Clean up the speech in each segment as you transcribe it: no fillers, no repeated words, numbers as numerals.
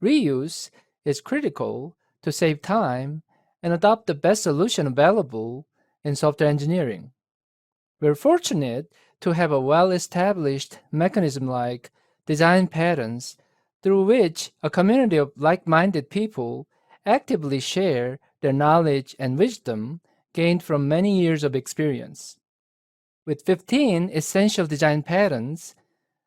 Reuse is critical to save time and adopt the best solution available in software engineering. We're fortunate to have a well-established mechanism like design patterns through which a community of like-minded people actively share their knowledge and wisdom gained from many years of experience. With 15 essential design patterns,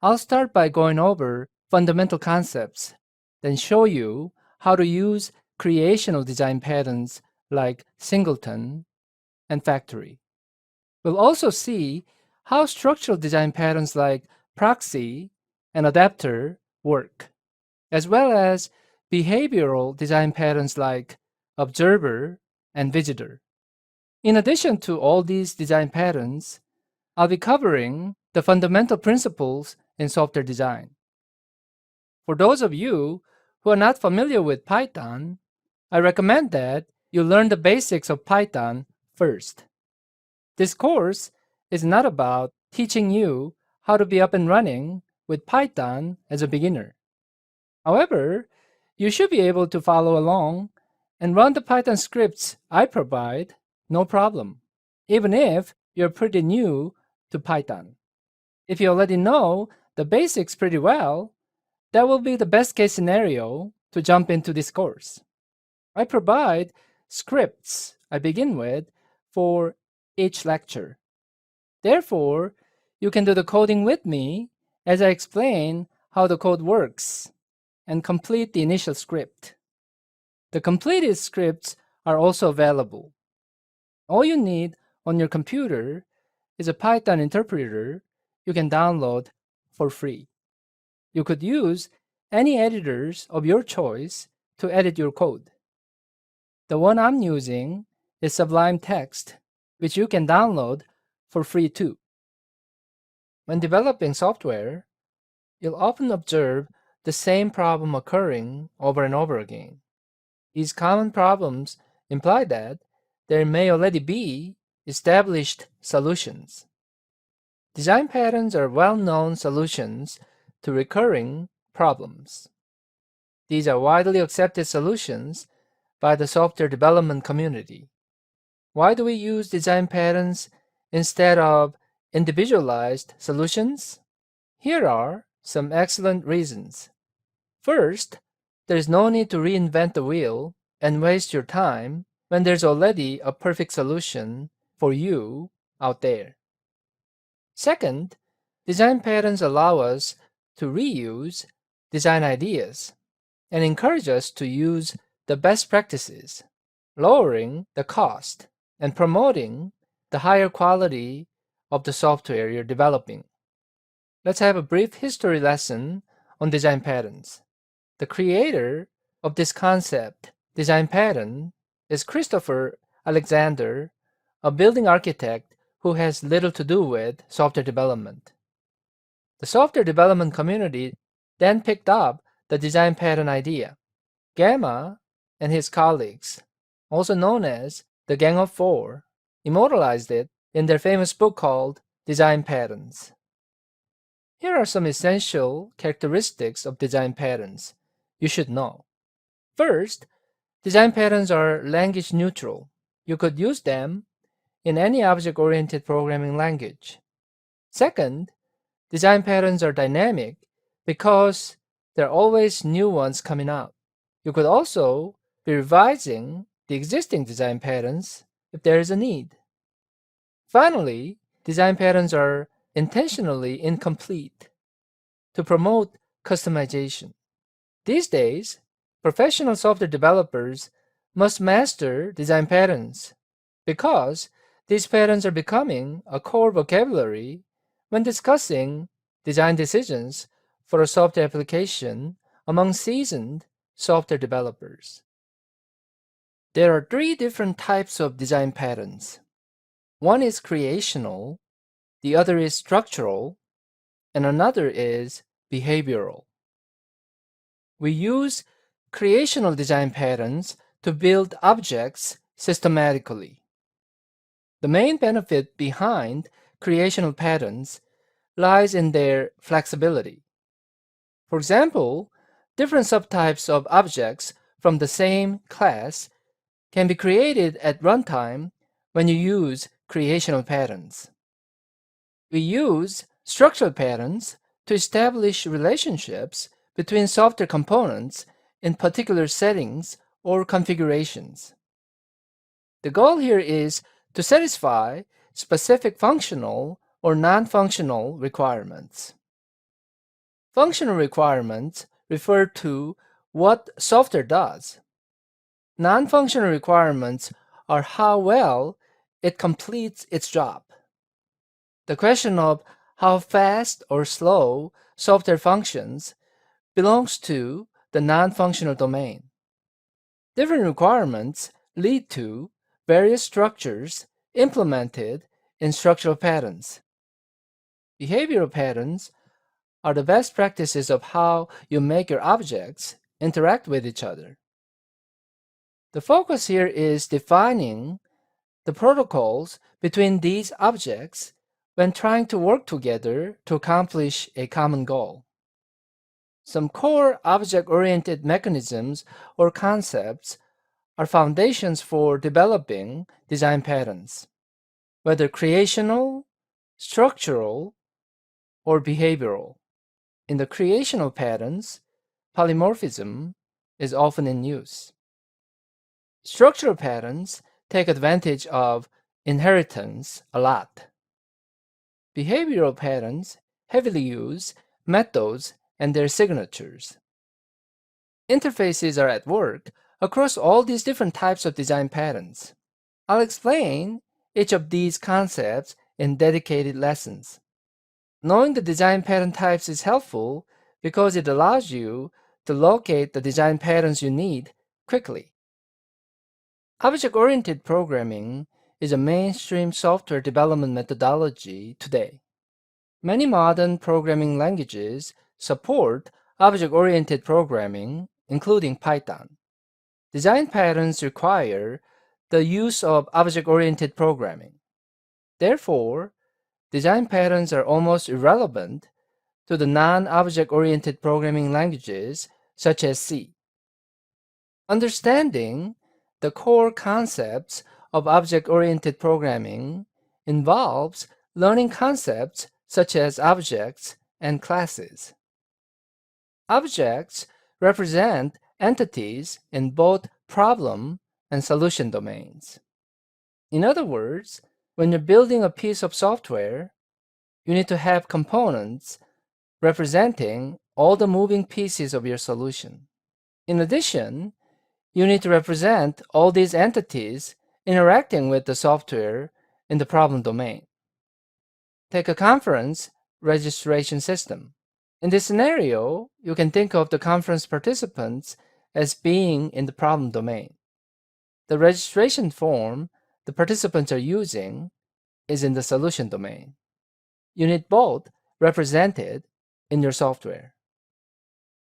I'll start by going over fundamental concepts, then show you how to use creational design patterns like Singleton and Factory. We'll also see how structural design patterns like Proxy and Adapter work, as well as behavioral design patterns like Observer and Visitor. In addition to all these design patterns, I'll be covering the fundamental principles in software design. For those of you who are not familiar with Python, I recommend that you learn the basics of Python first. This course is not about teaching you how to be up and running with Python as a beginner. However, you should be able to follow along and run the Python scripts I provide, no problem, even if you're pretty new to Python. If you already know the basics pretty well, that will be the best case scenario to jump into this course. I provide scripts I begin with for each lecture. Therefore, you can do the coding with me as I explain how the code works and complete the initial script. The completed scripts are also available. All you need on your computer is a Python interpreter you can download for free. You could use any editors of your choice to edit your code. The one I'm using is Sublime Text, which you can download for free too. When developing software, you'll often observe the same problem occurring over and over again. These common problems imply that there may already be established solutions. Design patterns are well-known solutions to recurring problems. These are widely accepted solutions by the software development community. Why do we use design patterns instead of individualized solutions? Here are some excellent reasons. First, there is no need to reinvent the wheel and waste your time when there's already a perfect solution for you out there. Second, design patterns allow us to reuse design ideas and encourage us to use the best practices, lowering the cost and promoting the higher quality of the software you're developing. Let's have a brief history lesson on design patterns. The creator of this concept, design pattern, is Christopher Alexander, a building architect who has little to do with software development. The software development community then picked up the design pattern idea. Gamma and his colleagues, also known as the Gang of Four, immortalized it in their famous book called Design Patterns. Here are some essential characteristics of design patterns you should know. First, design patterns are language neutral. You could use them in any object-oriented programming language. Second, design patterns are dynamic because there are always new ones coming out. You could also be revising the existing design patterns if there is a need. Finally, design patterns are intentionally incomplete to promote customization. These days, professional software developers must master design patterns because these patterns are becoming a core vocabulary when discussing design decisions for a software application among seasoned software developers. There are three different types of design patterns. One is creational, the other is structural, and another is behavioral. We use creational design patterns to build objects systematically. The main benefit behind creational patterns lies in their flexibility. For example, Different subtypes of objects from the same class can be created at runtime when you use creational patterns. We use structural patterns to establish relationships between software components in particular settings or configurations. The goal here is to satisfy specific functional or non-functional requirements. Functional requirements refer to what software does. Non-functional requirements are how well it completes its job. The question of how fast or slow software functions belongs to the non-functional domain. Different requirements lead to various structures implemented in structural patterns. Behavioral patterns are the best practices of how you make your objects interact with each other. The focus here is defining the protocols between these objects when trying to work together to accomplish a common goal. Some core object-oriented mechanisms or concepts are foundations for developing design patterns, whether creational, structural, or behavioral. In the creational patterns, polymorphism is often in use. Structural patterns take advantage of inheritance a lot. Behavioral patterns heavily use methods and their signatures. Interfaces are at work across all these different types of design patterns. I'll explain each of these concepts in dedicated lessons. Knowing the design pattern types is helpful because it allows you to locate the design patterns you need quickly. Object-oriented programming is a mainstream software development methodology today. Many modern programming languages support object-oriented programming, including Python. Design patterns require the use of object-oriented programming. Therefore, design patterns are almost irrelevant to the non-object-oriented programming languages such as C. Understanding the core concepts of object-oriented programming involves learning concepts such as objects and classes. Objects represent entities in both problem and solution domains. In other words, when you're building a piece of software, you need to have components representing all the moving pieces of your solution. In addition, you need to represent all these entities interacting with the software in the problem domain. Take a conference registration system. In this scenario, you can think of the conference participants as being in the problem domain. The registration form the participants are using is in the solution domain. You need both represented in your software.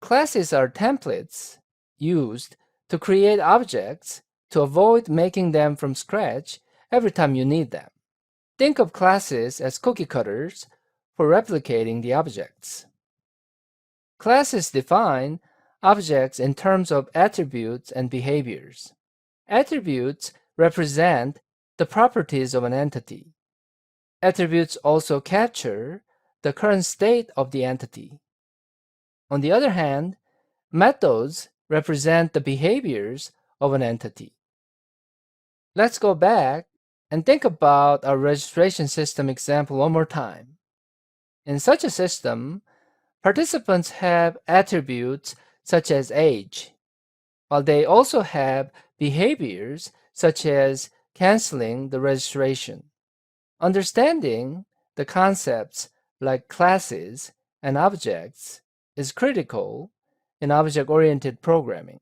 Classes are templates used to create objects to avoid making them from scratch every time you need them. Think of classes as cookie cutters for replicating the objects. Classes define objects in terms of attributes and behaviors. Attributes represent the properties of an entity. Attributes also capture the current state of the entity. On the other hand, methods represent the behaviors of an entity. Let's go back and think about our registration system example one more time. In such a system, participants have attributes such as age, while they also have behaviors such as canceling the registration. Understanding the concepts like classes and objects is critical in object-oriented programming.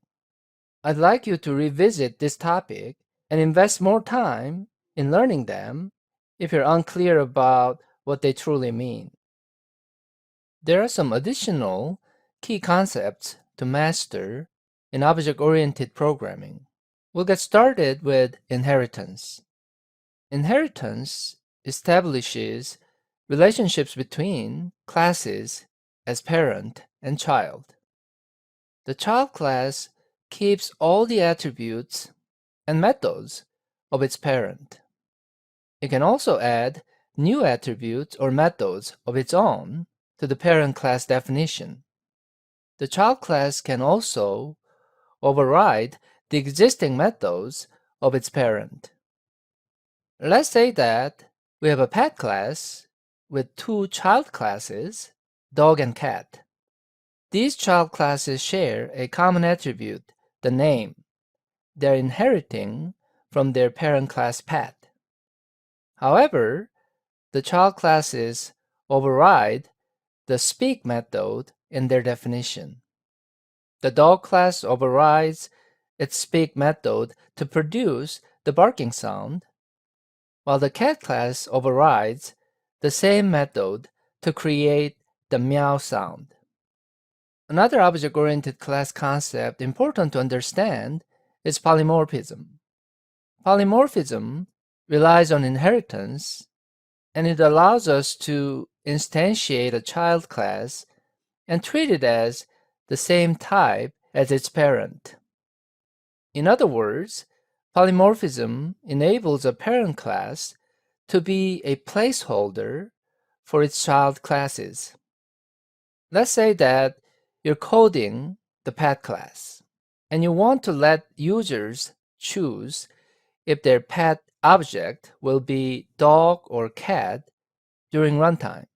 I'd like you to revisit this topic and invest more time in learning them if you're unclear about what they truly mean. There are some additional key concepts to master in object-oriented programming. We'll get started with inheritance. Inheritance establishes relationships between classes as parent and child. The child class keeps all the attributes and methods of its parent. It can also add new attributes or methods of its own to the parent class definition. The child class can also override the existing methods of its parent. Let's say that we have a pet class with two child classes, dog and cat. These child classes share a common attribute, the name. They're inheriting from their parent class pet. However, the child classes override the speak method in their definition. The dog class overrides its speak method to produce the barking sound, while the cat class overrides the same method to create the meow sound. Another object-oriented class concept important to understand is polymorphism. Polymorphism relies on inheritance, and it allows us to instantiate a child class and treat it as the same type as its parent. In other words, polymorphism enables a parent class to be a placeholder for its child classes. Let's say that you're coding the pet class, and you want to let users choose if their pet object will be dog or cat during runtime.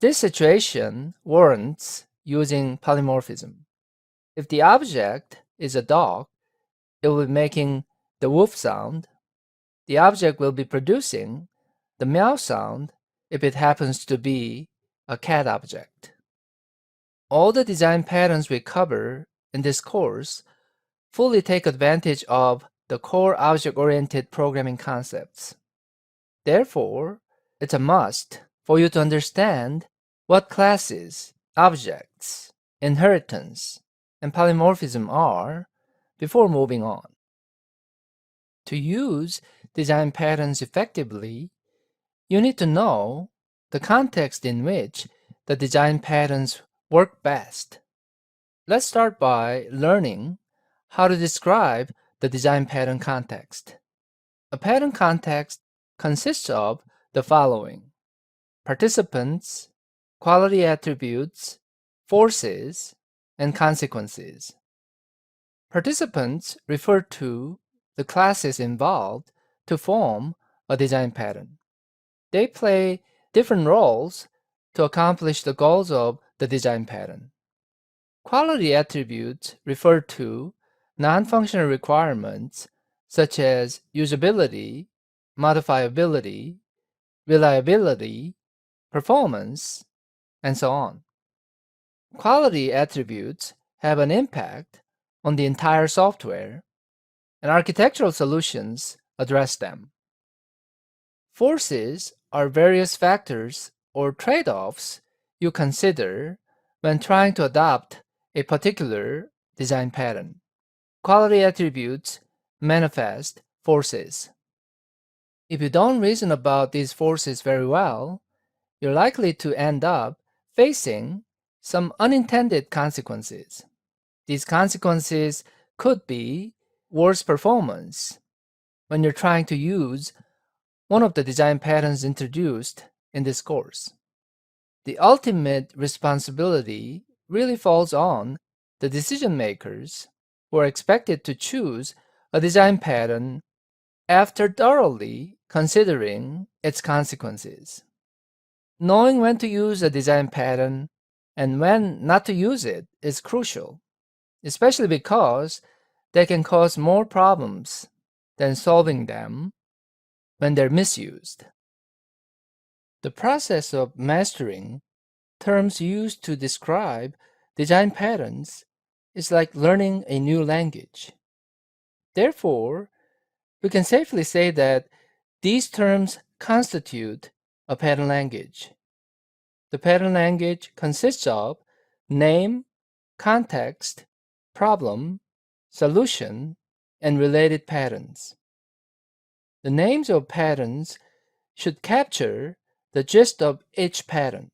This situation warrants using polymorphism. If the object is a dog, it will be making the woof sound. The object will be producing the meow sound if it happens to be a cat object. All the design patterns we cover in this course fully take advantage of the core object-oriented programming concepts. Therefore, it's a must for you to understand what classes, objects, inheritance, and polymorphism are before moving on. To use design patterns effectively, you need to know the context in which the design patterns work best. Let's start by learning how to describe the design pattern context. A pattern context consists of the following: participants, quality attributes, forces, and consequences. Participants refer to the classes involved to form a design pattern. They play different roles to accomplish the goals of the design pattern. Quality attributes refer to non-functional requirements such as usability, modifiability, reliability, performance, and so on. Quality attributes have an impact on the entire software, and architectural solutions address them. Forces are various factors or trade-offs you consider when trying to adopt a particular design pattern. Quality attributes manifest forces. If you don't reason about these forces very well, you're likely to end up facing some unintended consequences. These consequences could be worse performance when you're trying to use one of the design patterns introduced in this course. The ultimate responsibility really falls on the decision makers who are expected to choose a design pattern after thoroughly considering its consequences. Knowing when to use a design pattern and when not to use it is crucial, especially because they can cause more problems than solving them when they're misused. The process of mastering terms used to describe design patterns is like learning a new language. Therefore, we can safely say that these terms constitute a pattern language. The pattern language consists of name, context, problem, solution, and related patterns. The names of patterns should capture the gist of each pattern,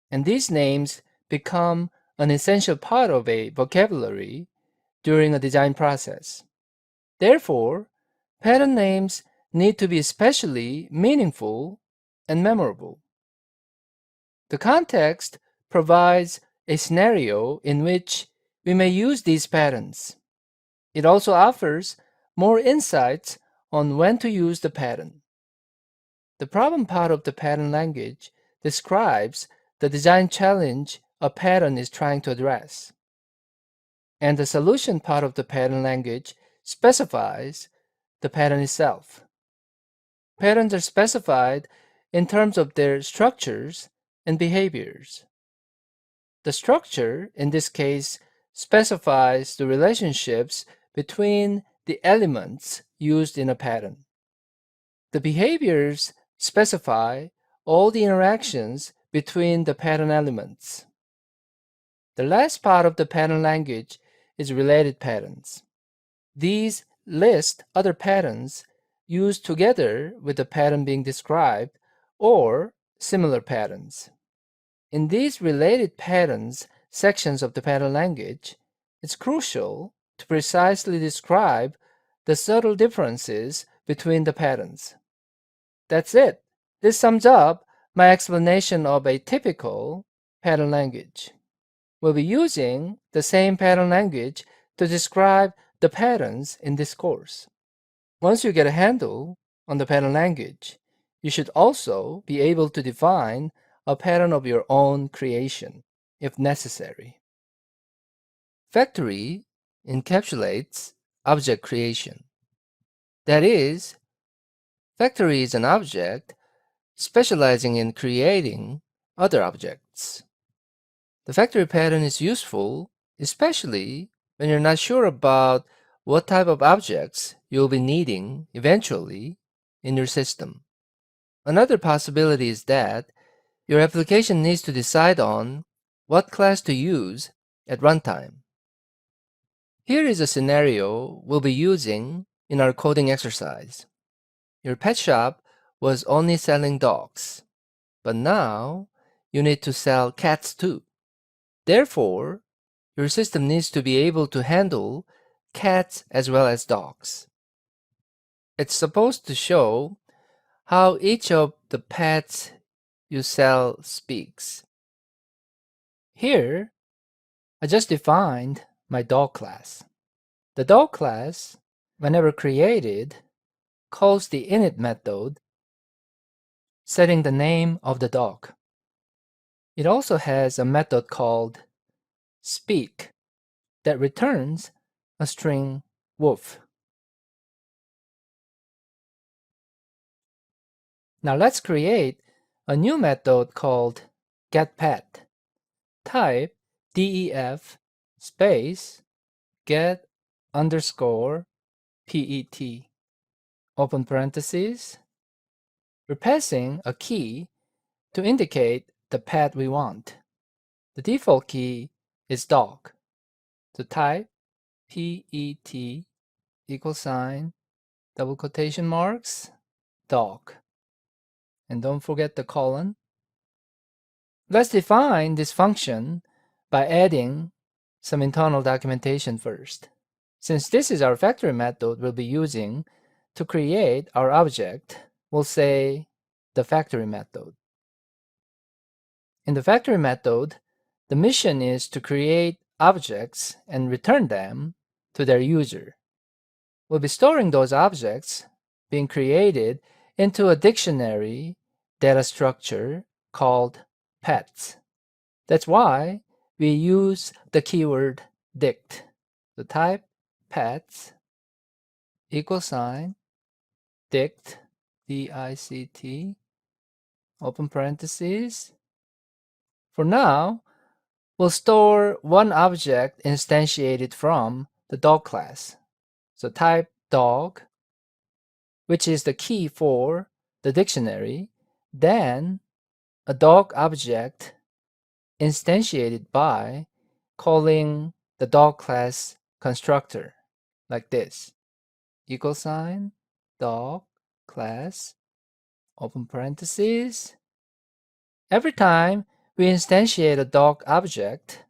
and these names become an essential part of a vocabulary during a design process. Therefore, pattern names need to be especially meaningful and memorable. The context provides a scenario in which we may use these patterns. It also offers more insights on when to use the pattern. The problem part of the pattern language describes the design challenge a pattern is trying to address. And the solution part of the pattern language specifies the pattern itself. Patterns are specified in terms of their structures and behaviors. The structure, in this case, specifies the relationships between the elements used in a pattern. The behaviors specify all the interactions between the pattern elements. The last part of the pattern language is related patterns. These list other patterns used together with the pattern being described or similar patterns. In these related patterns sections of the pattern language, it's crucial to precisely describe the subtle differences between the patterns. That's it. This sums up my explanation of a typical pattern language. We'll be using the same pattern language to describe the patterns in this course. Once you get a handle on the pattern language, you should also be able to define a pattern of your own creation, if necessary. Factory encapsulates object creation. That is, factory is an object specializing in creating other objects. The factory pattern is useful, especially when you're not sure about what type of objects you'll be needing eventually in your system. Another possibility is that your application needs to decide on what class to use at runtime. Here is a scenario we'll be using in our coding exercise. Your pet shop was only selling dogs, but now you need to sell cats too. Therefore, your system needs to be able to handle cats as well as dogs. It's supposed to show how each of the pets you sell speaks. Here, I just defined my dog class. The dog class, whenever created, calls the init method, setting the name of the dog. It also has a method called speak that returns a string woof. Now let's create a new method called getPet. Type def space get underscore pet, open parentheses. We're passing a key to indicate the pet we want. The default key is dog. So type pet equal sign double quotation marks dog. And don't forget the colon. Let's define this function by adding some internal documentation first. Since this is our factory method we'll be using to create our object, we'll say the factory method. In the factory method, the mission is to create objects and return them to their user. We'll be storing those objects being created into a dictionary data structure called pets. That's why we use the keyword dict. So type pets equal sign dict, D-I-C-T, open parentheses. For now, we'll store one object instantiated from the dog class. So type dog, which is the key for the dictionary, then a dog object instantiated by calling the dog class constructor like this, equal sign dog class open parentheses. Every time we instantiate a dog object,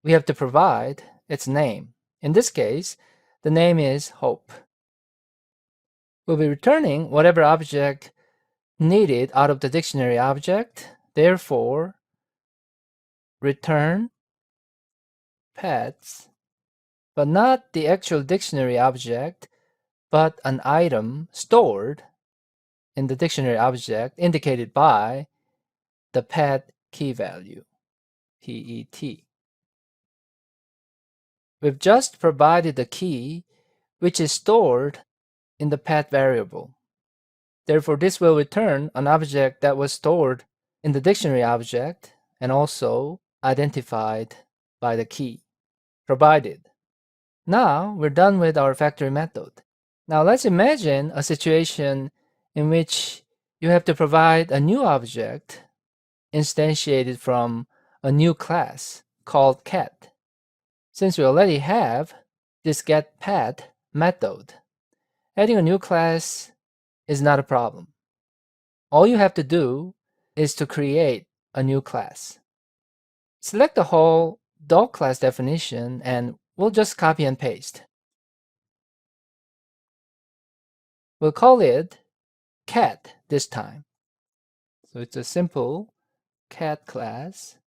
we have to provide its name. In this case, the name is Hope. We'll be returning whatever object needed out of the dictionary object. Therefore, return pets, but not the actual dictionary object, but an item stored in the dictionary object indicated by the pet key value, PET. We've just provided the key which is stored in the pet variable. Therefore, this will return an object that was stored in the dictionary object and also identified by the key provided. Now we're done with our factory method. Now let's imagine a situation in which you have to provide a new object instantiated from a new class called cat. Since we already have this getPet method, adding a new class is not a problem. All you have to do is to create a new class. Select the whole dog class definition and we'll just copy and paste. We'll call it cat this time. So it's a simple cat class.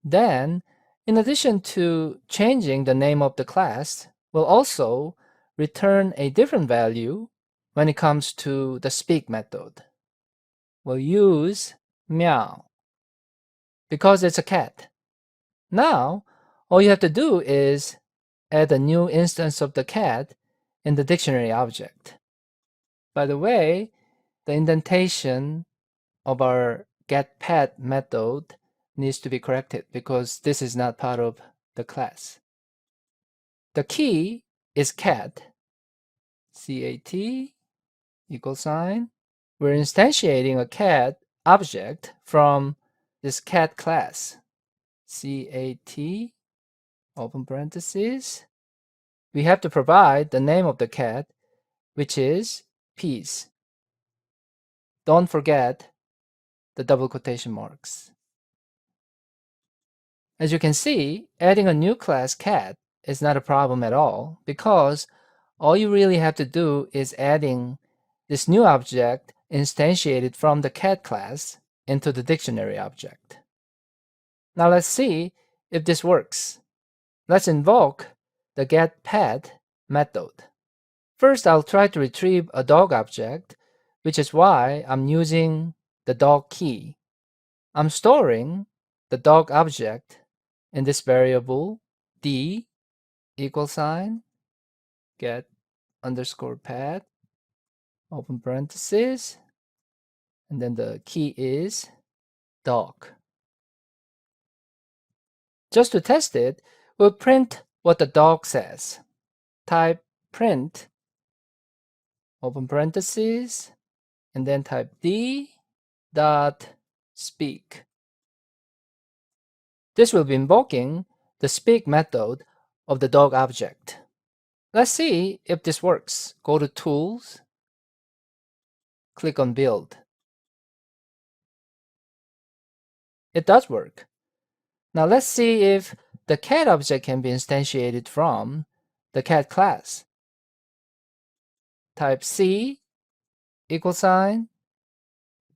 Then, in addition to changing the name of the class, we'll also return a different value when it comes to the speak method. We'll use meow because it's a cat. Now, all you have to do is add a new instance of the cat in the dictionary object. By the way, the indentation of our getPet method needs to be corrected because this is not part of the class. The key is cat, C-A-T, equal sign. We're instantiating a cat object from this cat class, C-A-T, open parentheses. We have to provide the name of the cat, which is Peace. Don't forget the double quotation marks. As you can see, adding a new class cat is not a problem at all because all you really have to do is adding this new object instantiated from the cat class into the dictionary object. Now let's see if this works. Let's invoke the getPet method. First, I'll try to retrieve a dog object, which is why I'm using the dog key. I'm storing the dog object in this variable d equal sign get underscore pet open parenthesis, and then the key is dog. Just to test it, we'll print what the dog says. Type print open parenthesis and then type d dot speak. This will be invoking the speak method of the dog object. Let's see if this works. Go to Tools, click on Build. It does work. Now let's see if the cat object can be instantiated from the cat class. Type C equal sign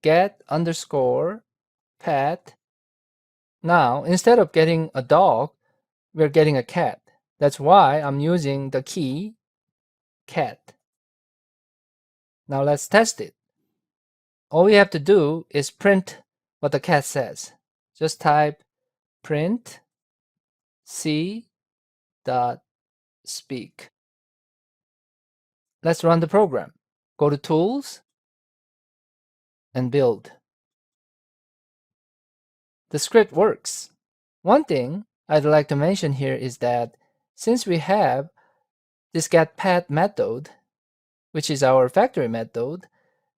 get underscore pet. Now, instead of getting a dog, we're getting a cat. That's why I'm using the key cat. Now let's test it. All we have to do is print what the cat says. Just type print c dot speak. Let's run the program. Go to Tools and Build. The script works. One thing I'd like to mention here is that since we have this getPet method, which is our factory method,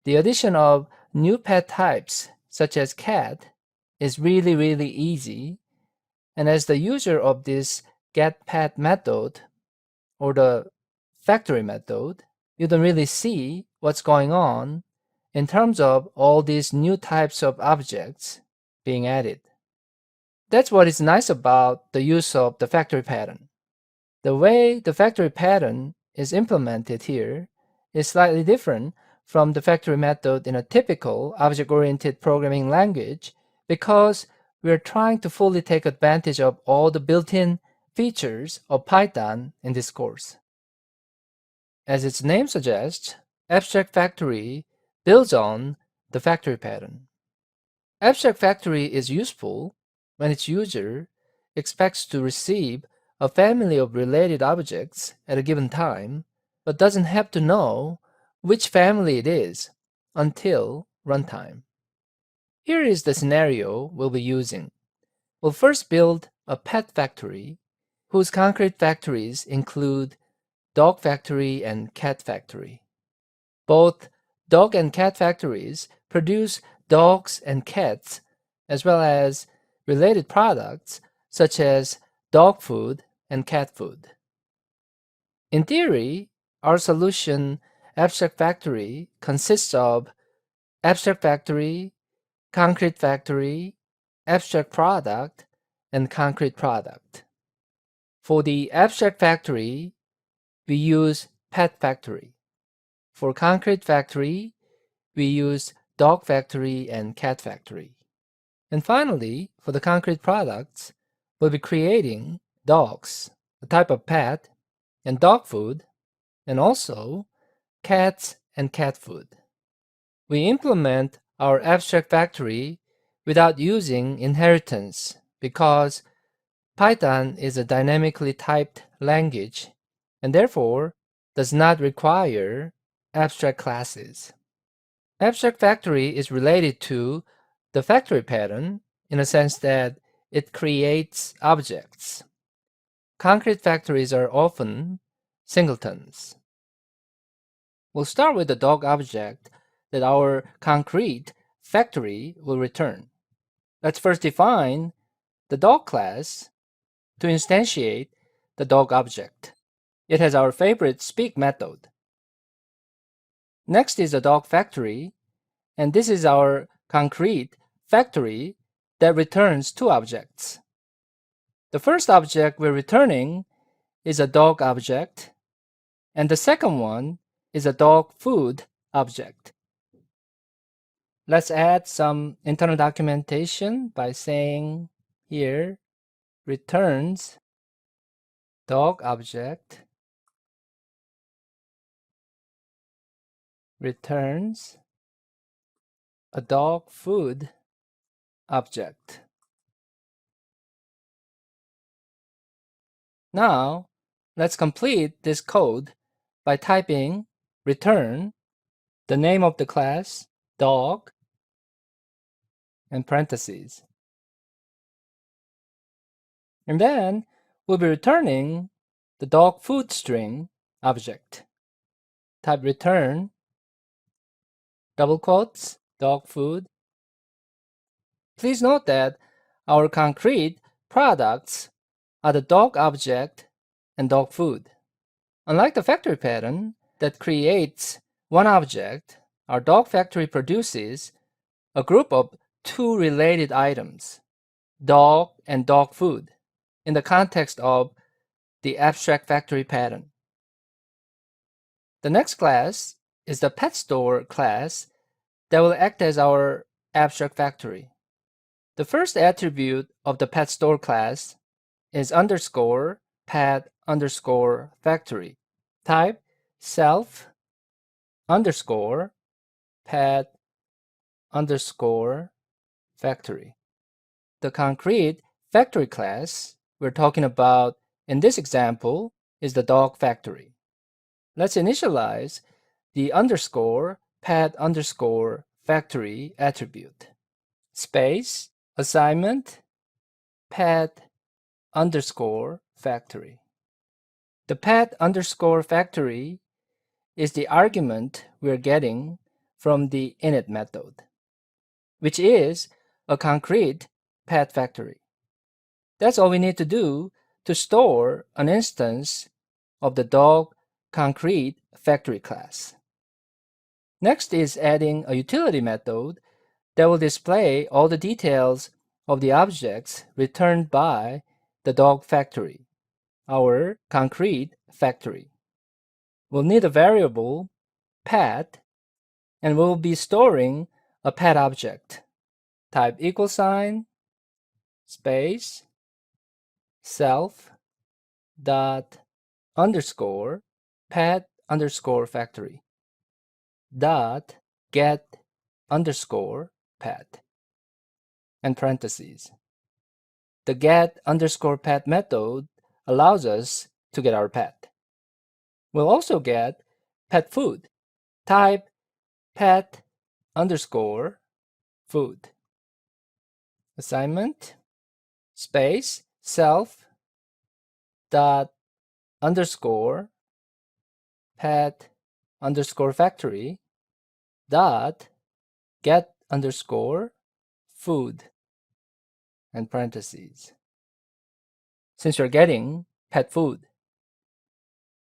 the addition of new pet types such as cat is really easy. And as the user of this getPet method or the factory method, you don't really see what's going on in terms of all these new types of objects being added. That's what is nice about the use of the factory pattern. The way the factory pattern is implemented here is slightly different from the factory method in a typical object-oriented programming language because we're trying to fully take advantage of all the built-in features of Python in this course. As its name suggests, Abstract Factory builds on the factory pattern. Abstract Factory is useful when its user expects to receive a family of related objects at a given time, but doesn't have to know which family it is until runtime. Here is the scenario we'll be using. We'll first build a pet factory whose concrete factories include dog factory and cat factory. Both dog and cat factories produce dogs and cats, as well as related products such as dog food and cat food. In theory, our solution Abstract Factory consists of Abstract Factory, Concrete Factory, Abstract Product, and Concrete Product. For the Abstract Factory, we use Pet Factory. For Concrete Factory, we use Dog Factory and Cat Factory. And finally, for the concrete products, we'll be creating dogs, a type of pet, and dog food, and also cats and cat food. We implement our abstract factory without using inheritance because Python is a dynamically typed language and therefore does not require abstract classes. Abstract factory is related to the factory pattern in a sense that it creates objects. Concrete factories are often singletons. We'll start with the dog object that our concrete factory will return. Let's first define the dog class to instantiate the dog object. It has our favorite speak method. Next is the dog factory, and this is our concrete factory that returns two objects. The first object we're returning is a dog object, and the second one is a dog food object. Let's add some internal documentation by saying here returns dog object returns a dog food object. Now, let's complete this code by typing return the name of the class, dog, and parentheses. And then we'll be returning the dog food string object. Type return, double quotes, dog food. Please note that our concrete products are the dog object and dog food. Unlike the factory pattern that creates one object, our dog factory produces a group of two related items, dog and dog food, in the context of the abstract factory pattern. The next class is the pet store class that will act as our abstract factory. The first attribute of the pet store class is underscore pet underscore factory. Type self underscore pet underscore factory. The concrete factory class we're talking about in this example is the dog factory. Let's initialize the underscore pet underscore factory attribute. Space assignment pet underscore factory. The pet underscore factory is the argument we're getting from the init method, which is a concrete pet factory. That's all we need to do to store an instance of the dog concrete factory class. Next is adding a utility method that will display all the details of the objects returned by the dog factory, our concrete factory. We'll need a variable, pet, and we'll be storing a pet object. Type =, space, self, dot, underscore, pet underscore factory, dot, get underscore pet, and parentheses. The get underscore pet method allows us to get our pet. We'll also get pet food. Type pet underscore food. Assignment, space, self, dot, underscore, pet underscore factory, dot, get underscore food, and parentheses. Since you're getting pet food.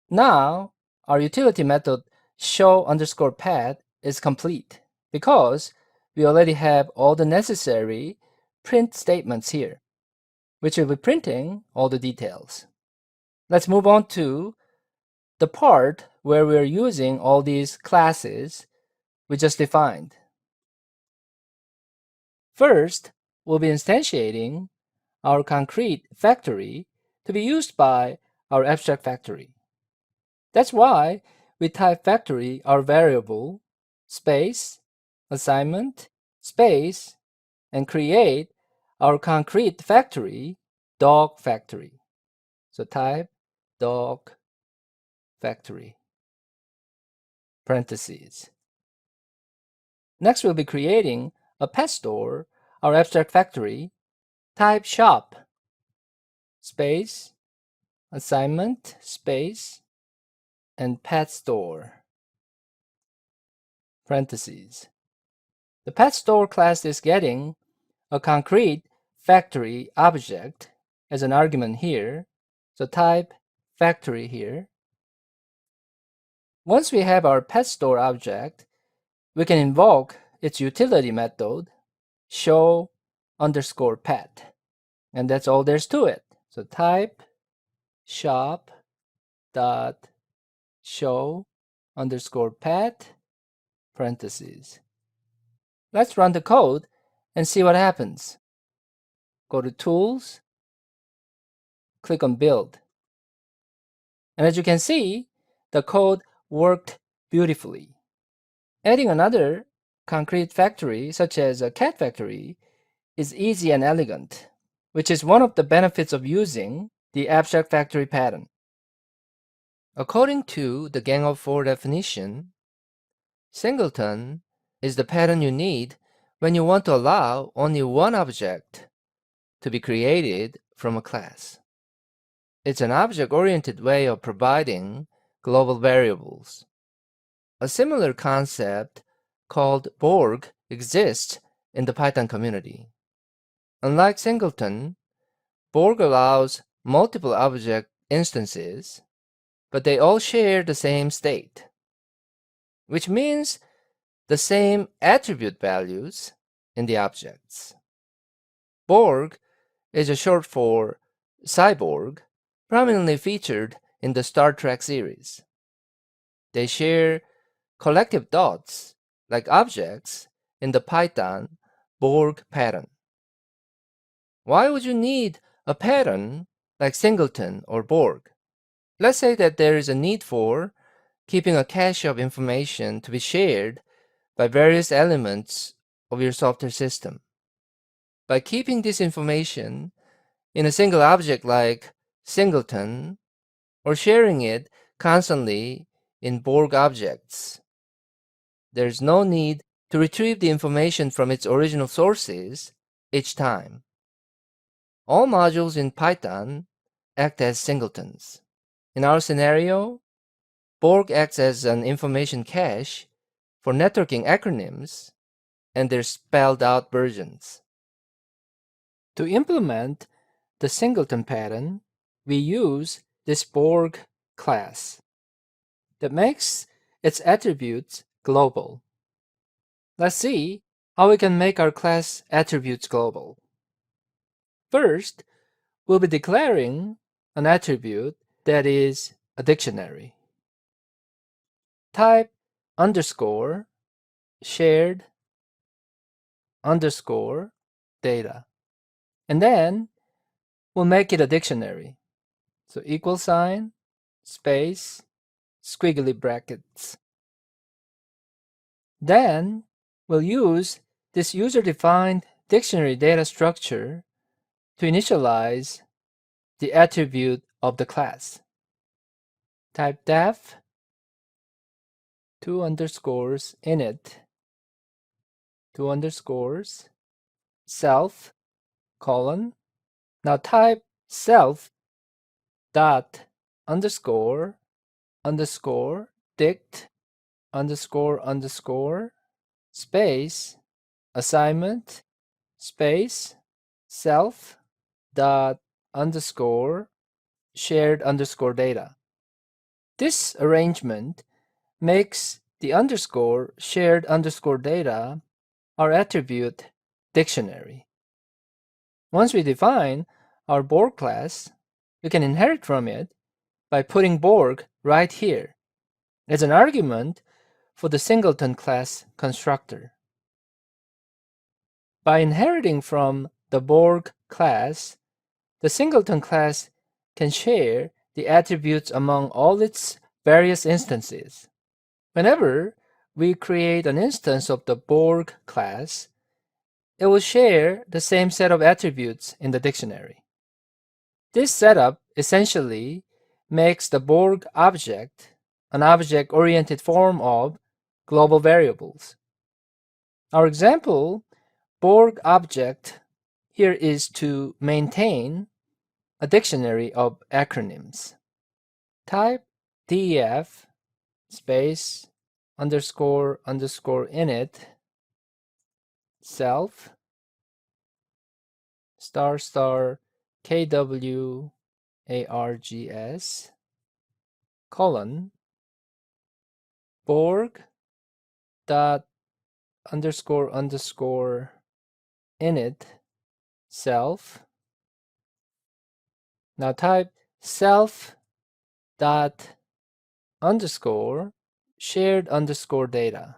Now, our utility method show underscore pet is complete because we already have all the necessary print statements here, which will be printing all the details. Let's move on to the part where we're using all these classes we just defined. First, we'll be instantiating our concrete factory to be used by our abstract factory. That's why we type factory our variable, space, assignment, space, and create our concrete factory, dog factory. So type dog factory, parentheses. Next, we'll be creating a pet store, our abstract factory, type shop, space, assignment, space, and pet store, parentheses. The pet store class is getting a concrete factory object as an argument here, so type factory here. Once we have our pet store object, we can invoke its utility method, show underscore pet, and that's all there's to it. So type shop dot show underscore pet, parentheses. Let's run the code and see what happens. Go to Tools, click on Build. And as you can see, the code worked beautifully. Adding another concrete factory, such as a cat factory, is easy and elegant, which is one of the benefits of using the abstract factory pattern. According to the Gang of Four definition, Singleton is the pattern you need when you want to allow only one object to be created from a class. It's an object-oriented way of providing global variables. A similar concept called Borg exists in the Python community. Unlike Singleton, Borg allows multiple object instances, but they all share the same state, which means the same attribute values in the objects. Borg is a short for cyborg, prominently featured in the Star Trek series. They share collective dots like objects in the Python Borg pattern. Why would you need a pattern like Singleton or Borg? Let's say that there is a need for keeping a cache of information to be shared by various elements of your software system. By keeping this information in a single object like Singleton, or sharing it constantly in Borg objects, there's no need to retrieve the information from its original sources each time. All modules in Python act as singletons. In our scenario, Borg acts as an information cache for networking acronyms and their spelled out versions. To implement the singleton pattern, we use this Borg class that makes its attributes global. Let's see how we can make our class attributes global. First, we'll be declaring an attribute that is a dictionary. Type underscore shared underscore data. And then we'll make it a dictionary. So equal sign, space, squiggly brackets. Then we'll use this user-defined dictionary data structure to initialize the attribute of the class. Type def 2 underscores init 2 underscores self colon. Now type self dot underscore underscore dict underscore underscore space assignment space self dot underscore shared underscore data. This arrangement makes the underscore shared underscore data our attribute dictionary. Once we define our Borg class, we can inherit from it by putting Borg right here as an argument for the Singleton class constructor. By inheriting from the Borg class, the Singleton class can share the attributes among all its various instances. Whenever we create an instance of the Borg class, it will share the same set of attributes in the dictionary. This setup essentially makes the Borg object an object-oriented form of global variables. Our example Borg object here is to maintain a dictionary of acronyms. Type def space underscore underscore init self star star kwargs colon Borg dot underscore underscore init self. Now type self dot underscore shared underscore data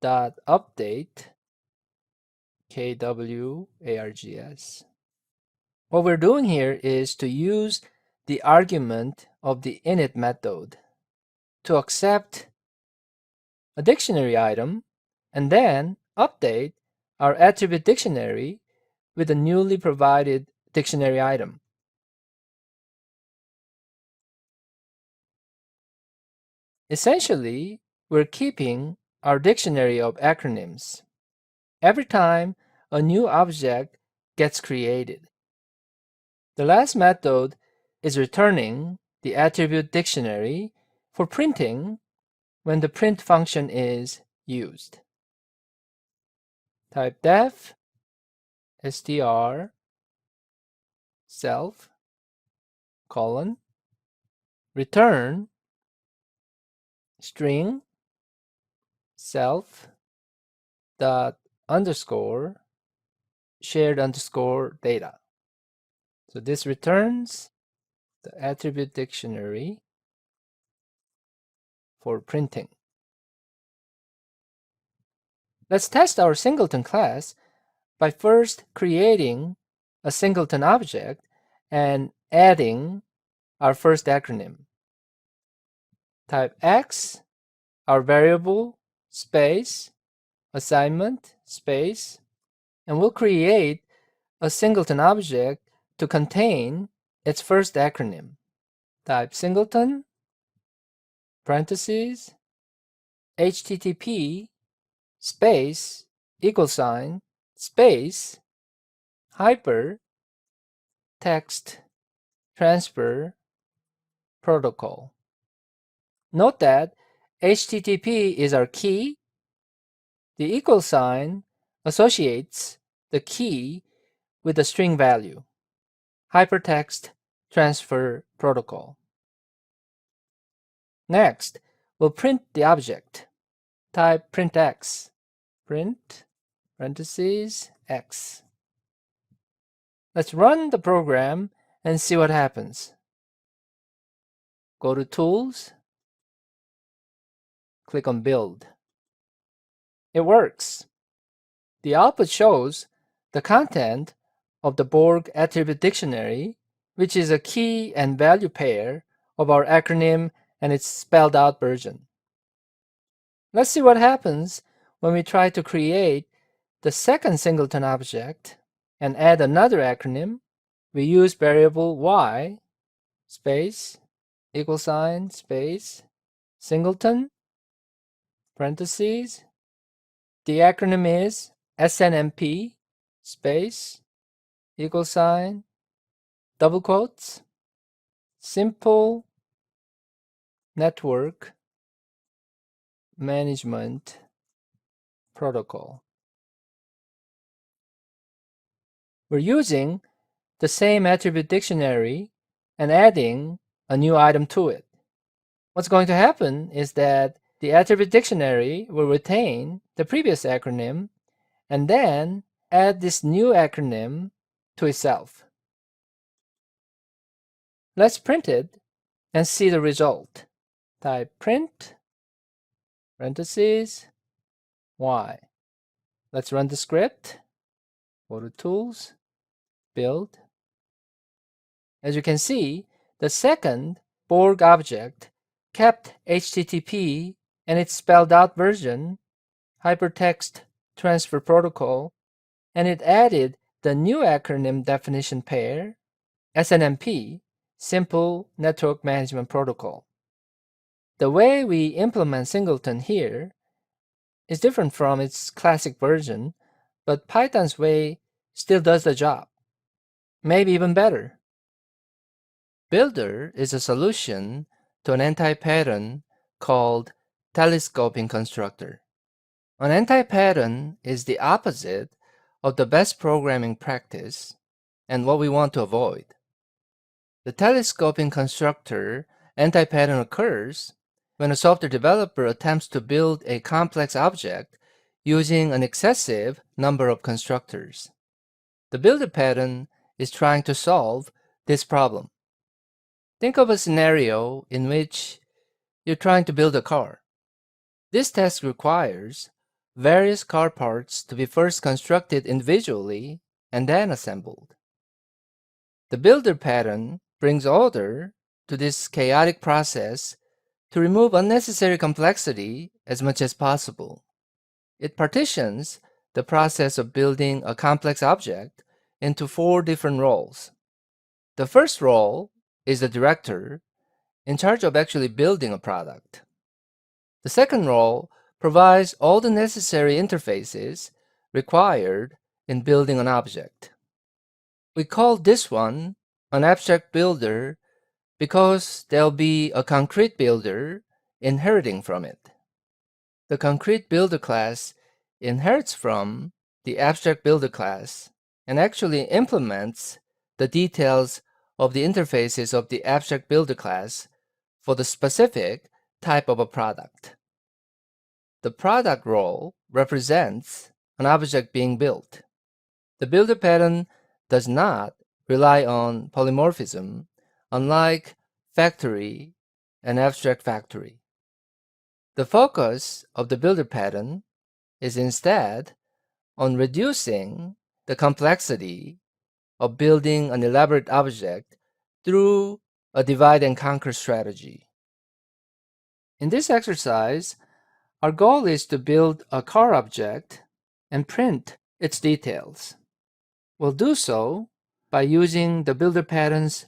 dot update kwargs. What we're doing here is to use the argument of the init method to accept a dictionary item and then update our attribute dictionary with a newly provided dictionary item. Essentially, we're keeping our dictionary of acronyms every time a new object gets created. The last method is returning the attribute dictionary for printing when the print function is used. Type def str self colon return string self dot underscore shared underscore data. So this returns the attribute dictionary for printing. Let's test our Singleton class by first creating a Singleton object and adding our first acronym. Type X, our variable, space, assignment, space, and we'll create a Singleton object to contain its first acronym. Type Singleton, parentheses, HTTP, space, equal sign, space, hyper, text, transfer, protocol. Note that HTTP is our key. The equal sign associates the key with the string value. Hypertext transfer protocol. Next, we'll print the object. Type printx, print, parentheses, x. Let's run the program and see what happens. Go to Tools, click on Build. It works. The output shows the content of the Borg attribute dictionary, which is a key and value pair of our acronym and its spelled out version. Let's see what happens when we try to create the second Singleton object and add another acronym. We use variable y space =, space Singleton parentheses. The acronym is SNMP space =, double quotes, simple network management protocol. We're using the same attribute dictionary and adding a new item to it. What's going to happen is that the attribute dictionary will retain the previous acronym and then add this new acronym to itself. Let's print it and see the result. Type print parentheses y. Let's run the script. Go to Tools, Build. As you can see, the second Borg object kept HTTP and its spelled out version, Hypertext Transfer Protocol, and it added the new acronym definition pair, SNMP, Simple Network Management Protocol. The way we implement Singleton here is different from its classic version, but Python's way still does the job, maybe even better. Builder is a solution to an anti-pattern called telescoping constructor. An anti-pattern is the opposite of the best programming practice and what we want to avoid. The telescoping constructor anti-pattern occurs when a software developer attempts to build a complex object using an excessive number of constructors. The builder pattern is trying to solve this problem. Think of a scenario in which you're trying to build a car. This task requires various car parts to be first constructed individually and then assembled. The builder pattern brings order to this chaotic process to remove unnecessary complexity as much as possible. It partitions the process of building a complex object into 4 different roles. The first role is the director, in charge of actually building a product. The second role provides all the necessary interfaces required in building an object. We call this one an abstract builder because there'll be a concrete builder inheriting from it. The concrete builder class inherits from the abstract builder class and actually implements the details of the interfaces of the abstract builder class for the specific type of a product. The product role represents an object being built. The builder pattern does not rely on polymorphism, unlike factory and abstract factory. The focus of the builder pattern is instead on reducing the complexity of building an elaborate object through a divide and conquer strategy. In this exercise, our goal is to build a car object and print its details. We'll do so by using the builder pattern's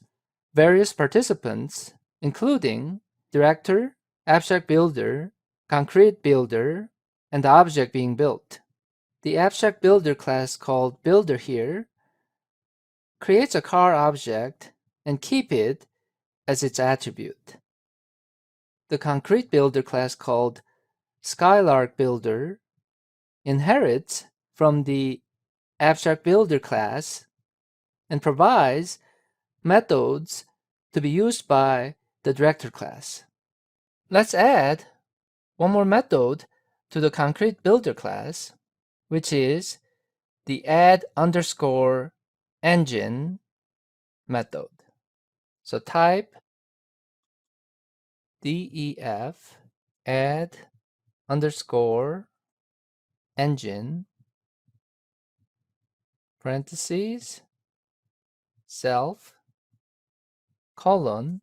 various participants, including director, abstract builder, concrete builder, and the object being built. The abstract builder class called builder here creates a car object and keep it as its attribute. The concrete builder class called Skylark builder inherits from the abstract builder class and provides methods to be used by the director class. Let's add one more method to the concrete builder class, which is the add_, engine method. So type def add underscore engine parentheses self colon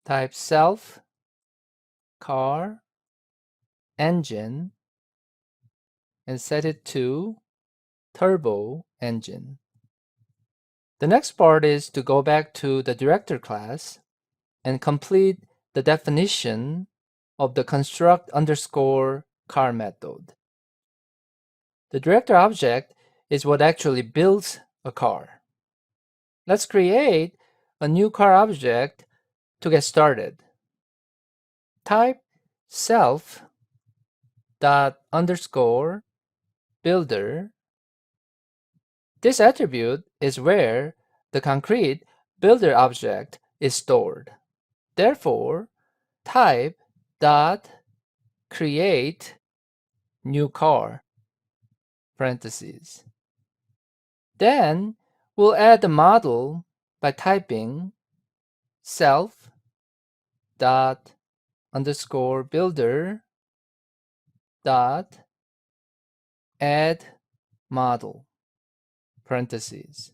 type self car engine and set it to turbo engine. The next part is to go back to the director class and complete the definition of the construct underscore car method. The director object is what actually builds a car. Let's create a new car object to get started. Type self dot underscore builder. This attribute is where the concrete builder object is stored. Therefore, type dot create new car parentheses. Then we'll add the model by typing self dot underscore builder dot add model parentheses.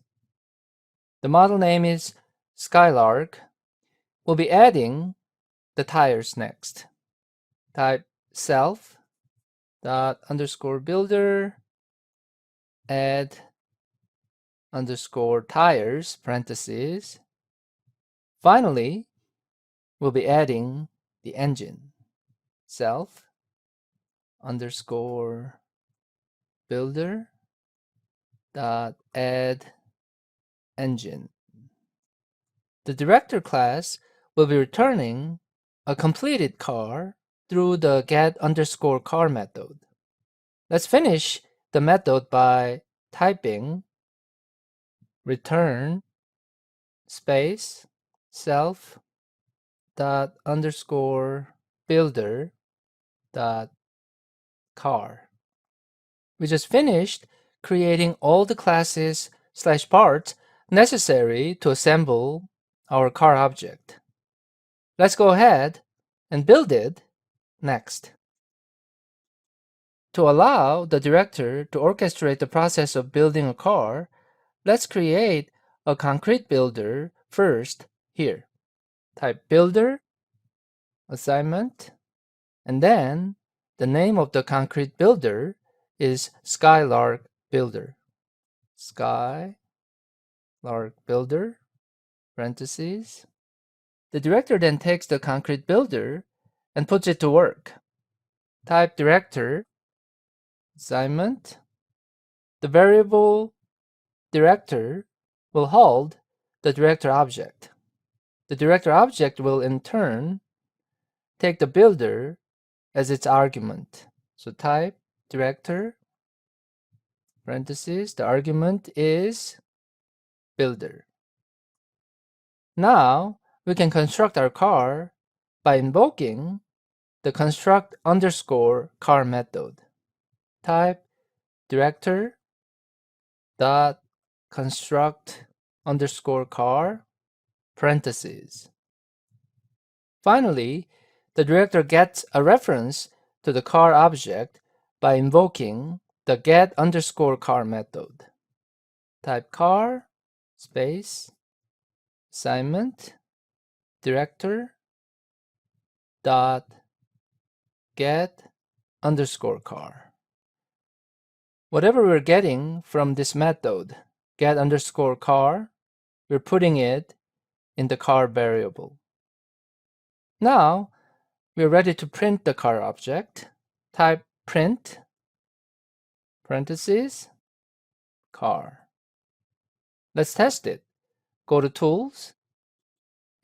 The model name is Skylark. We'll be adding the tires next. Type self dot underscore builder add underscore tires parentheses. Finally, we'll be adding the engine. Self underscore builder dot add engine. The director class will be returning a completed car through the get underscore car method. Let's finish the method by typing return space self dot underscore builder dot car. We just finished creating all the classes / parts necessary to assemble our car object. Let's go ahead and build it next. To allow the director to orchestrate the process of building a car, let's create a concrete builder first here. Type builder, assignment, and then the name of the concrete builder is Skylark Builder. Skylark Builder, parentheses. The director then takes the concrete builder and puts it to work. Type director, assignment. The variable director will hold the director object. The director object will in turn take the builder as its argument. So type director, parentheses, the argument is builder. Now we can construct our car by invoking the construct underscore car method. Type director dot construct underscore car parentheses. Finally, the director gets a reference to the car object by invoking the get underscore car method. Type car space assignment director dot get underscore car. Whatever we're getting from this method, get underscore car, we're putting it in the car variable. Now we're ready to print the car object. Type print parentheses car. Let's test it. Go to tools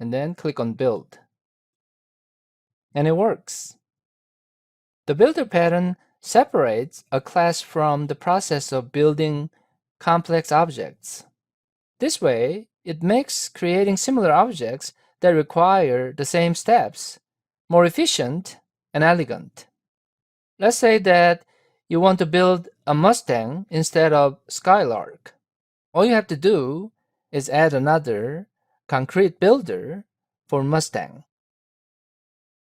and then click on build. And it works. The builder pattern separates a class from the process of building complex objects. This way, it makes creating similar objects that require the same steps more efficient and elegant. Let's say that you want to build a Mustang instead of Skylark. All you have to do is add another concrete builder for Mustang.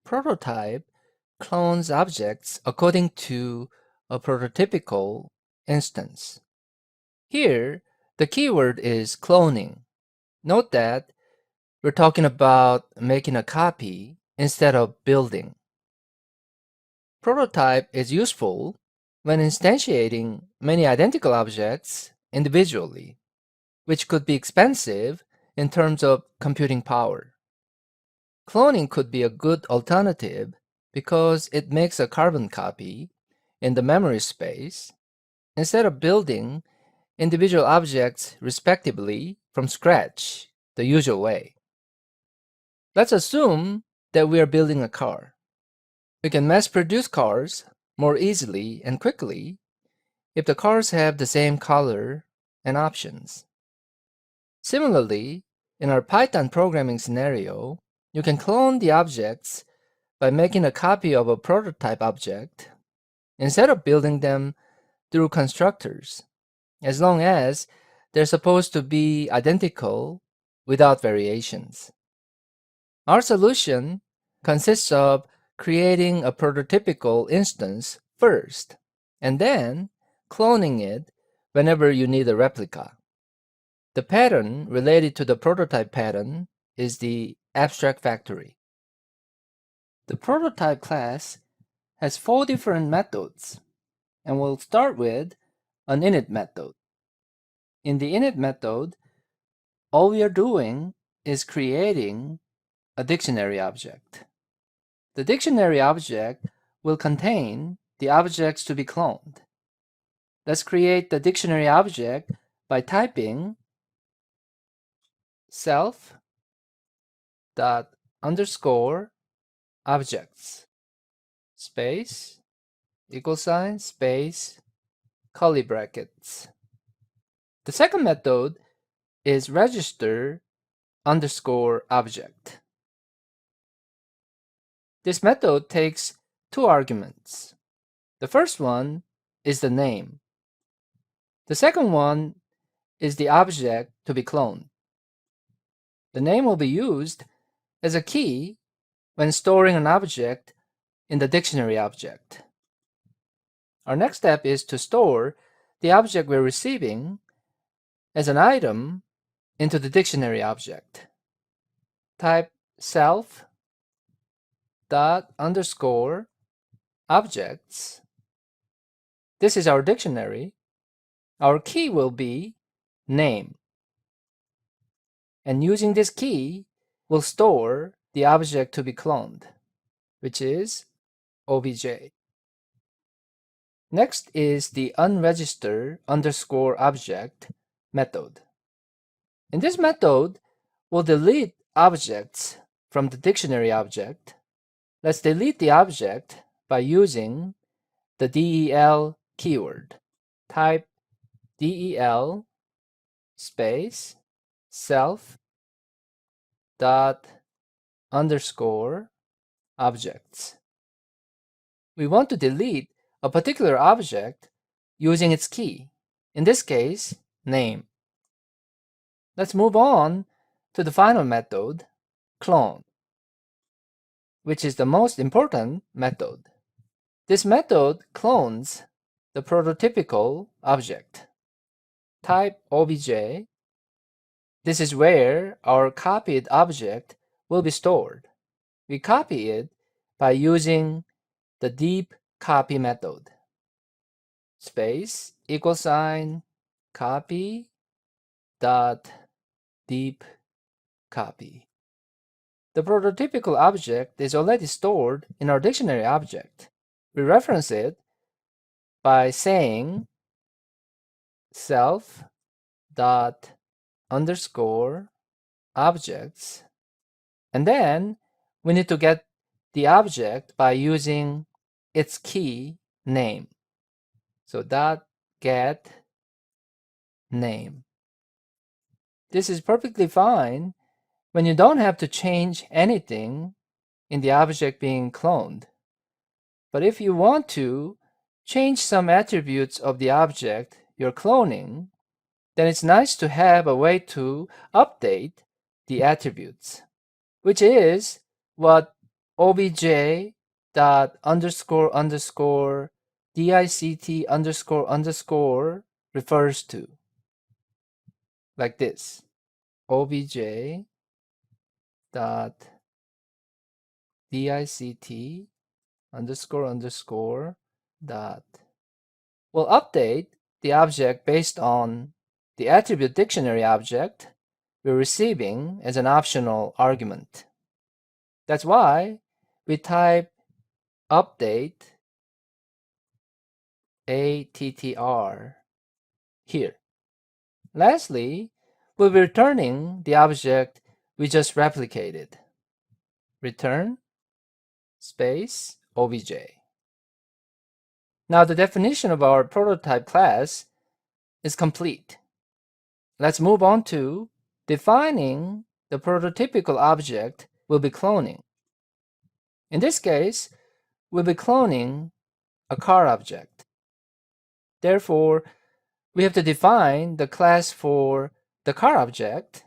Prototype clones objects according to a prototypical instance. Here, the keyword is cloning. Note that we're talking about making a copy instead of building. Prototype is useful when instantiating many identical objects individually, which could be expensive in terms of computing power. Cloning could be a good alternative because it makes a carbon copy in the memory space instead of building individual objects respectively from scratch the usual way. Let's assume that we are building a car. We can mass produce cars more easily and quickly if the cars have the same color and options. Similarly, in our Python programming scenario, you can clone the objects by making a copy of a prototype object instead of building them through constructors, as long as they're supposed to be identical without variations. Our solution consists of creating a prototypical instance first, and then cloning it whenever you need a replica. The pattern related to the prototype pattern is the abstract factory. The prototype class has 4 different methods, and we'll start with an init method. In the init method, all we are doing is creating a dictionary object. The dictionary object will contain the objects to be cloned. Let's create the dictionary object by typing self dot underscore objects space equal sign space curly brackets. The second method is register underscore object. This method takes 2 arguments. The first one is the name. The second one is the object to be cloned. The name will be used as a key when storing an object in the dictionary object. Our next step is to store the object we're receiving as an item into the dictionary object. Type self dot underscore objects. This is our dictionary. Our key will be name. And using this key, we'll store the object to be cloned, which is obj. Next is the unregister underscore object method. In this method, we'll delete objects from the dictionary object. Let's delete the object by using the del keyword. Type del space self dot underscore objects. We want to delete a particular object using its key, in this case, name. Let's move on to the final method, clone, which is the most important method. This method clones the prototypical object. Type obj. This is where our copied object will be stored. We copy it by using the deep copy method. Space equal sign copy dot deep copy. The prototypical object is already stored in our dictionary object. We reference it by saying self dot underscore objects, and then we need to get the object by using its key name. So dot get name. This is perfectly fine when you don't have to change anything in the object being cloned. But if you want to change some attributes of the object you're cloning, then it's nice to have a way to update the attributes, which is what obj dot underscore underscore dict underscore underscore refers to, like this: obj dot dict underscore underscore dot. We'll update the object based on the attribute dictionary object we're receiving as an optional argument. That's why we type update attr here. Lastly, we'll be returning the object we just replicated. Return space obj. Now the definition of our prototype class is complete. Let's move on to defining the prototypical object we'll be cloning. In this case, we'll be cloning a car object. Therefore, we have to define the class for the car object.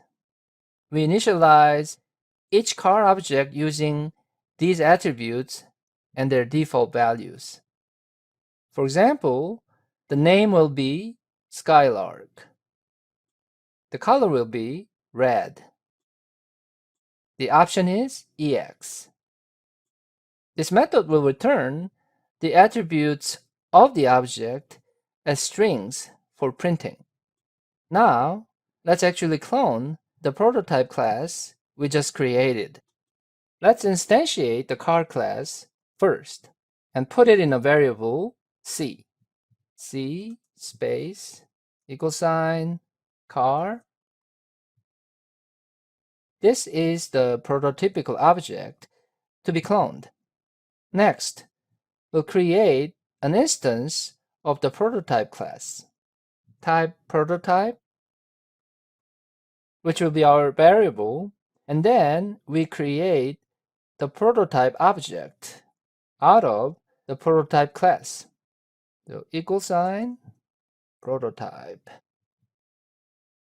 We initialize each car object using these attributes and their default values. For example, the name will be Skylark. The color will be red. The option is EX. This method will return the attributes of the object as strings for printing. Now, let's actually clone the prototype class we just created. Let's instantiate the car class first and put it in a variable C. C space =, car. This is the prototypical object to be cloned. Next, we'll create an instance of the prototype class. Type prototype, which will be our variable, and then we create the prototype object out of the prototype class. So =, prototype.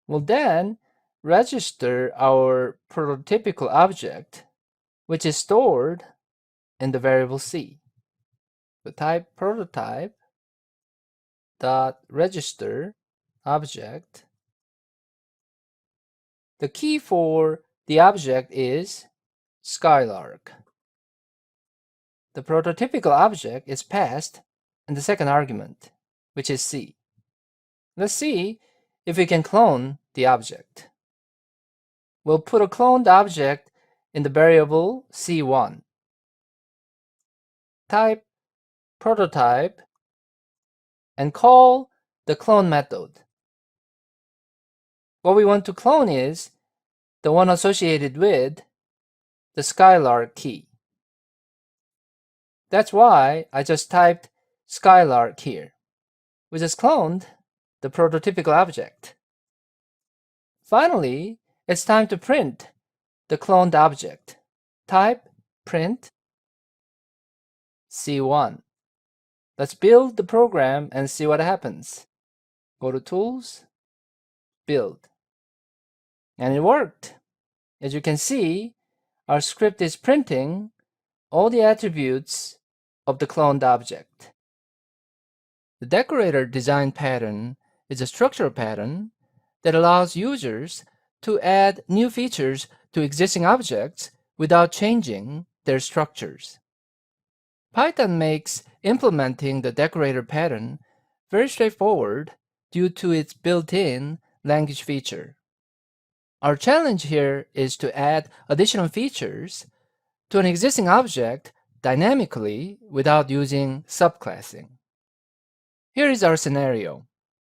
We'll then register our prototypical object, which is stored in the variable C. So type prototype dot register object. The key for the object is Skylark. The prototypical object is passed in the second argument, which is C. Let's see if we can clone the object. We'll put a cloned object in the variable C1. Type prototype and call the clone method. What we want to clone is the one associated with the Skylark key. That's why I just typed Skylark here. We just cloned the prototypical object. Finally, it's time to print the cloned object. Type print C1. Let's build the program and see what happens. Go to Tools, Build. And it worked. As you can see, our script is printing all the attributes of the cloned object. The Decorator design pattern is a structural pattern that allows users to add new features to existing objects without changing their structures. Python makes implementing the Decorator pattern very straightforward due to its built-in language feature. Our challenge here is to add additional features to an existing object dynamically without using subclassing. Here is our scenario.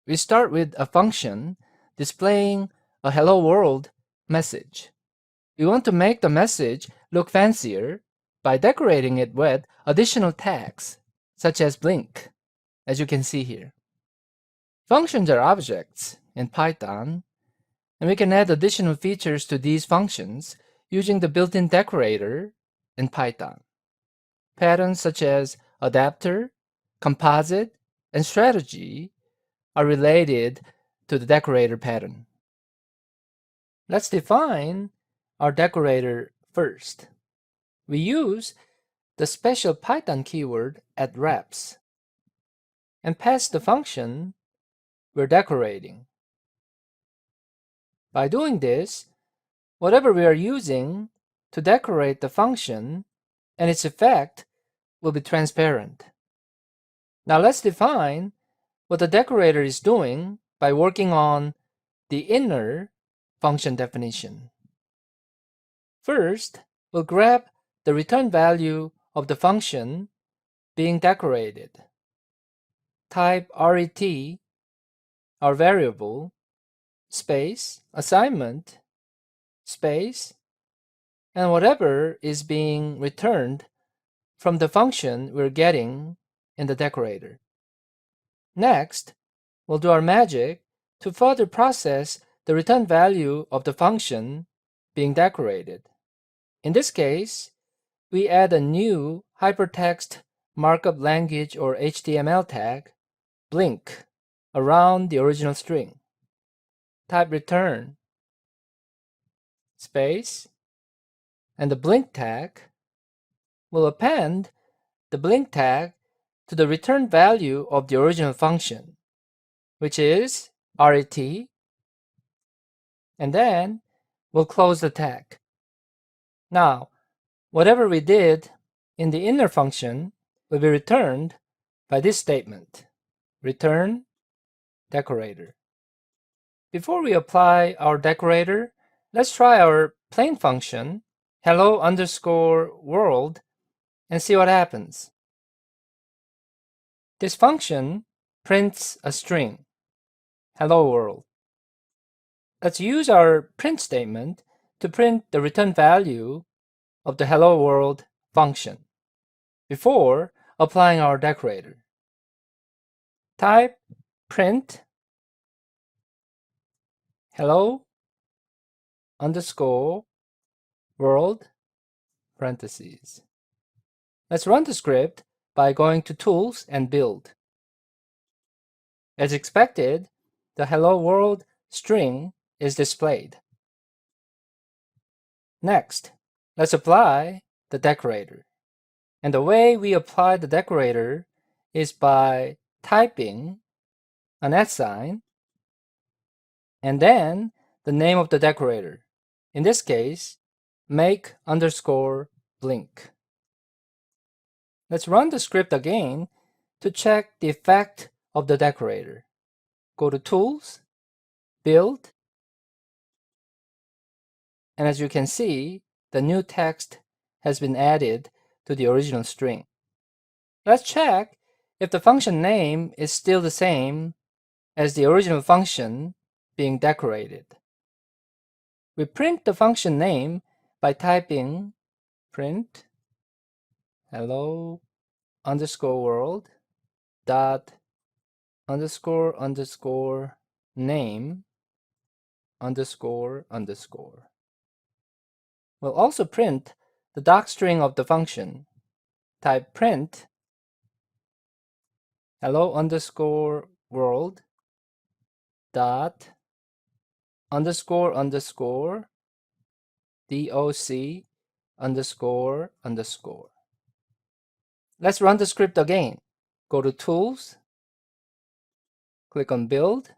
We start with a function displaying a hello world message. We want to make the message look fancier by decorating it with additional tags, such as blink, as you can see here. Functions are objects in Python, and we can add additional features to these functions using the built-in decorator in Python. Patterns such as adapter, composite, and strategy are related to the decorator pattern. Let's define our decorator first. We use the special Python keyword @reps and pass the function we're decorating. By doing this, whatever we are using to decorate the function and its effect will be transparent. Now let's define what the decorator is doing by working on the inner function definition. First, we'll grab the return value of the function being decorated. Type ret, our variable, space, assignment, space, and whatever is being returned from the function we're getting in the decorator. Next, we'll do our magic to further process the return value of the function being decorated. In this case, we add a new hypertext markup language or HTML tag, blink, around the original string. Type return, space, and the blink tag will append the blink tag to the return value of the original function, which is ret, and then we'll close the tag. Now, whatever we did in the inner function will be returned by this statement, return decorator. Before we apply our decorator, let's try our plain function, hello_world, and see what happens. This function prints a string, hello world. Let's use our print statement to print the return value of the hello world function before applying our decorator. Type print hello_world parentheses. Let's run the script by going to Tools and Build. As expected, the hello world string is displayed. Next, let's apply the decorator. And the way we apply the decorator is by typing an @ and then the name of the decorator. In this case, make_blink. Let's run the script again to check the effect of the decorator. Go to Tools, Build, and as you can see, the new text has been added to the original string. Let's check if the function name is still the same as the original function being decorated. We print the function name by typing print hello_world dot __name __. We'll also print the docstring of the function. Type print hello_world dot __doc__. Let's run the script again. Go to Tools, click on Build.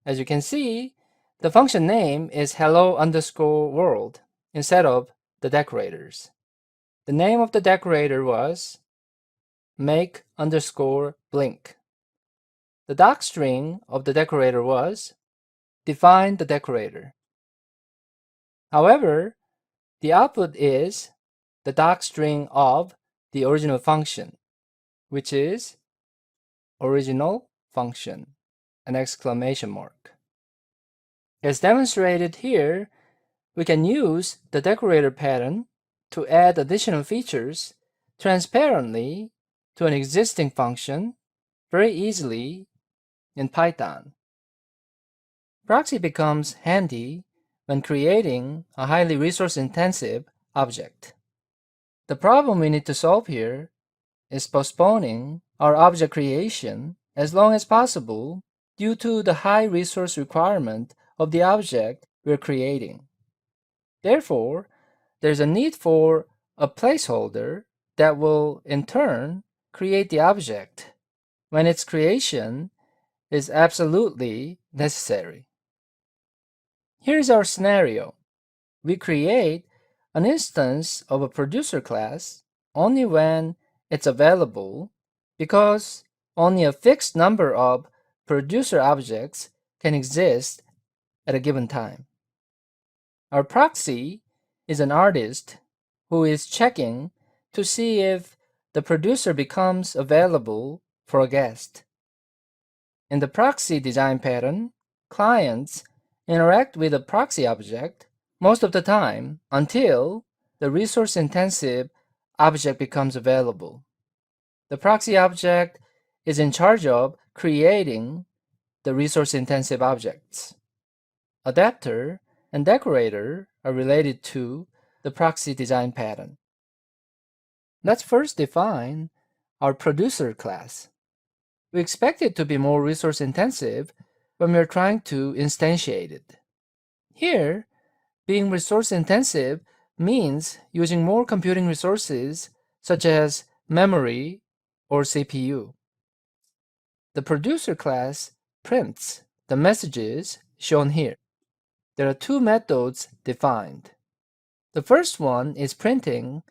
As you can see, the function name is hello_world instead of the decorators. The name of the decorator was make_blink. The docstring of the decorator was define the decorator. However, the output is the docstring of the original function, which is original function, an exclamation mark. As demonstrated here, we can use the decorator pattern to add additional features transparently to an existing function very easily in Python. Proxy becomes handy when creating a highly resource-intensive object. The problem we need to solve here is postponing our object creation as long as possible due to the high resource requirement of the object we're creating. Therefore, there's a need for a placeholder that will, in turn, create the object when its creation is absolutely necessary. Here's our scenario. We create an instance of a producer class only when it's available because only a fixed number of producer objects can exist at a given time. Our proxy is an artist who is checking to see if the producer becomes available for a guest. In the proxy design pattern, clients interact with a proxy object most of the time until the resource-intensive object becomes available. The proxy object is in charge of creating the resource-intensive objects. Adapter and Decorator are related to the proxy design pattern. Let's first define our producer class. We expect it to be more resource-intensive when we're trying to instantiate it. Here, being resource-intensive means using more computing resources such as memory or CPU. The producer class prints the messages shown here. There are two methods defined. The first one is printing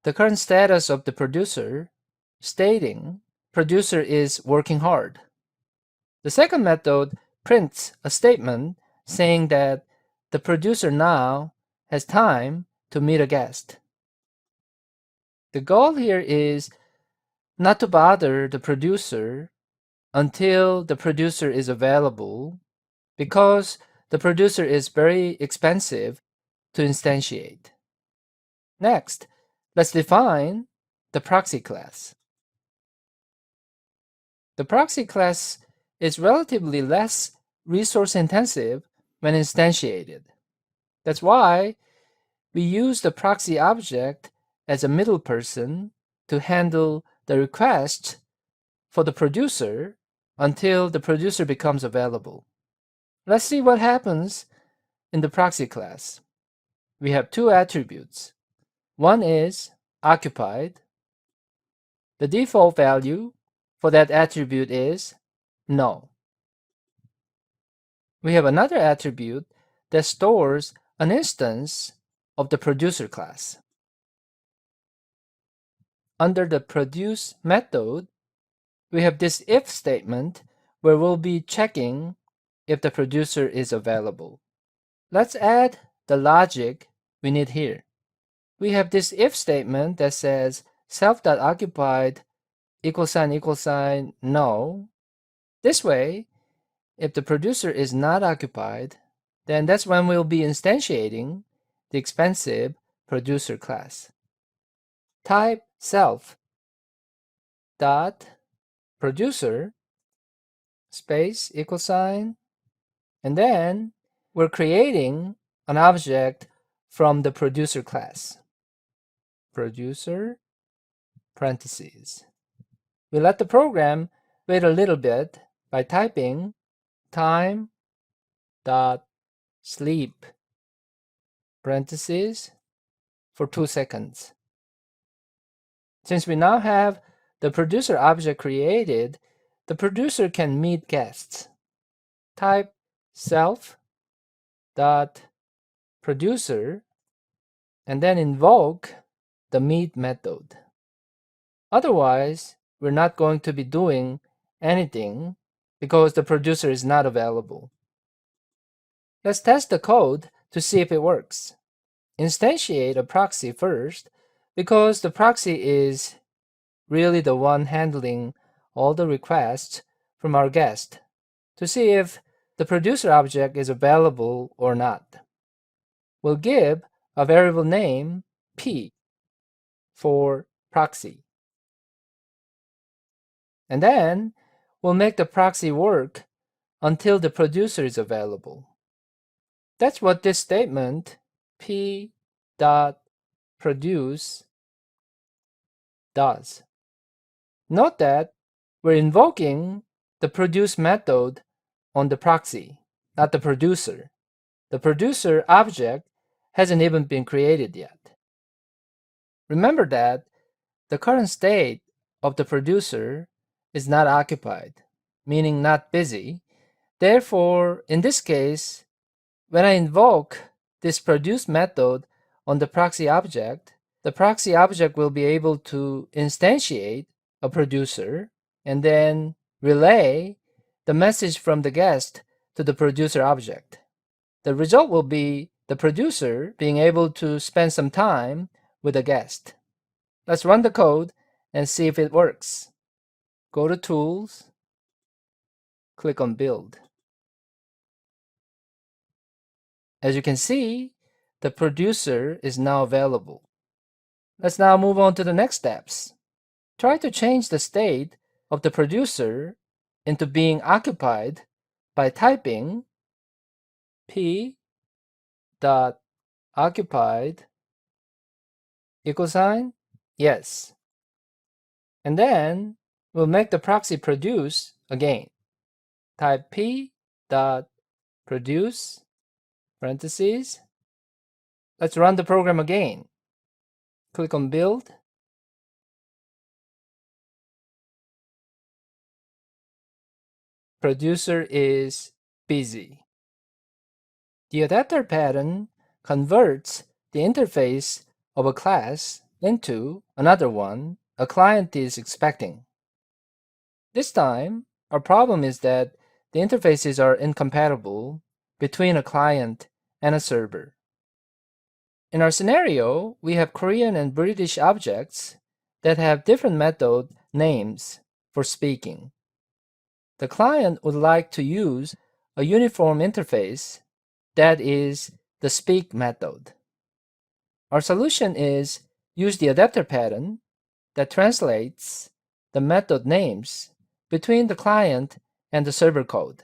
the current status of the producer, stating producer is working hard. The second method prints a statement saying that the producer now has time to meet a guest. The goal here is not to bother the producer until the producer is available because the producer is very expensive to instantiate. Next, let's define the proxy class. The proxy class is relatively less resource intensive when instantiated. That's why we use the proxy object as a middle person to handle the request for the producer until the producer becomes available. Let's see what happens in the proxy class. We have two attributes. One is occupied. The default value for that attribute is no. We have another attribute that stores an instance of the producer class. Under the produce method, we have this if statement where we'll be checking if the producer is available. Let's add the logic we need here. We have this if statement that says self.occupied == no. This way, if the producer is not occupied, then that's when we'll be instantiating the expensive producer class. Type self dot producer space =, and then we're creating an object from the producer class. Producer parentheses. We let the program wait a little bit by typing time dot sleep parentheses for 2 seconds. Since we now have the producer object created, the producer can meet guests. Type self dot producer and then invoke the meet method. Otherwise, we're not going to be doing anything because the producer is not available. Let's test the code to see if it works. Instantiate a proxy first because the proxy is really the one handling all the requests from our guest to see if the producer object is available or not. We'll give a variable name P for proxy. And then we'll make the proxy work until the producer is available. That's what this statement p.produce does. Note that we're invoking the produce method on the proxy, not the producer. The producer object hasn't even been created yet. Remember that the current state of the producer is not occupied, meaning not busy. Therefore, in this case, when I invoke this produce method on the proxy object, the proxy object will be able to instantiate a producer and then relay the message from the guest to the producer object. The result will be the producer being able to spend some time with the guest. Let's run the code and see if it works. Go to Tools, click on Build. As you can see, the producer is now available. Let's now move on to the next steps. Try to change the state of the producer into being occupied by typing p.occupied =, yes. And then we'll make the proxy produce again. Type p.produce parentheses. Let's run the program again. Click on Build. Producer is busy. The adapter pattern converts the interface of a class into another one a client is expecting. This time, our problem is that the interfaces are incompatible between a client and a server. In our scenario, we have Korean and British objects that have different method names for speaking. The client would like to use a uniform interface that is the speak method. Our solution is use the adapter pattern that translates the method names between the client and the server code.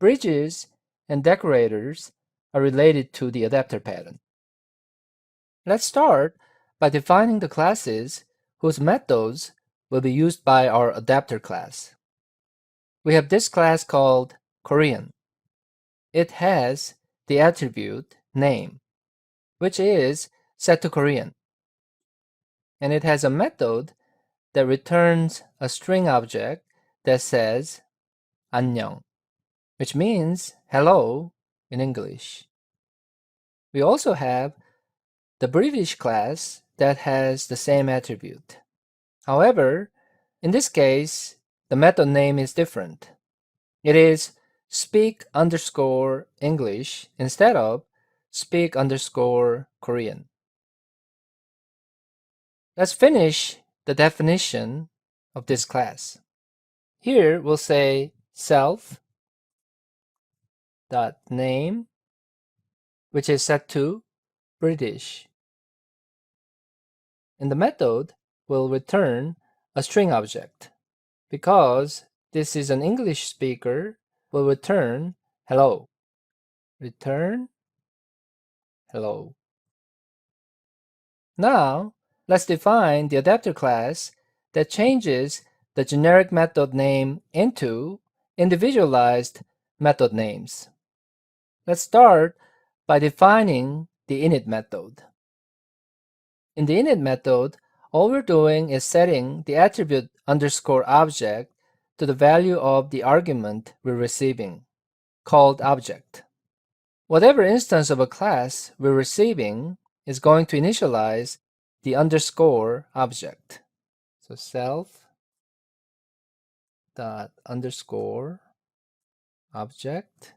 Bridges and decorators are related to the adapter pattern. Let's start by defining the classes whose methods will be used by our adapter class. We have this class called Korean. It has the attribute name, which is set to Korean. And it has a method that returns a string object that says 안녕, which means hello in English. We also have the British class that has the same attribute. However, in this case, the method name is different. It is speak_English instead of speak_Korean. Let's finish the definition of this class. Here we'll say self.name, which is set to British. And the method will return a string object. Because this is an English speaker, will return hello. Return hello. Now, let's define the adapter class that changes the generic method name into individualized method names. Let's start by defining the init method. In the init method, all we're doing is setting the attribute _object to the value of the argument we're receiving, called object. Whatever instance of a class we're receiving is going to initialize the _ object. So self._object.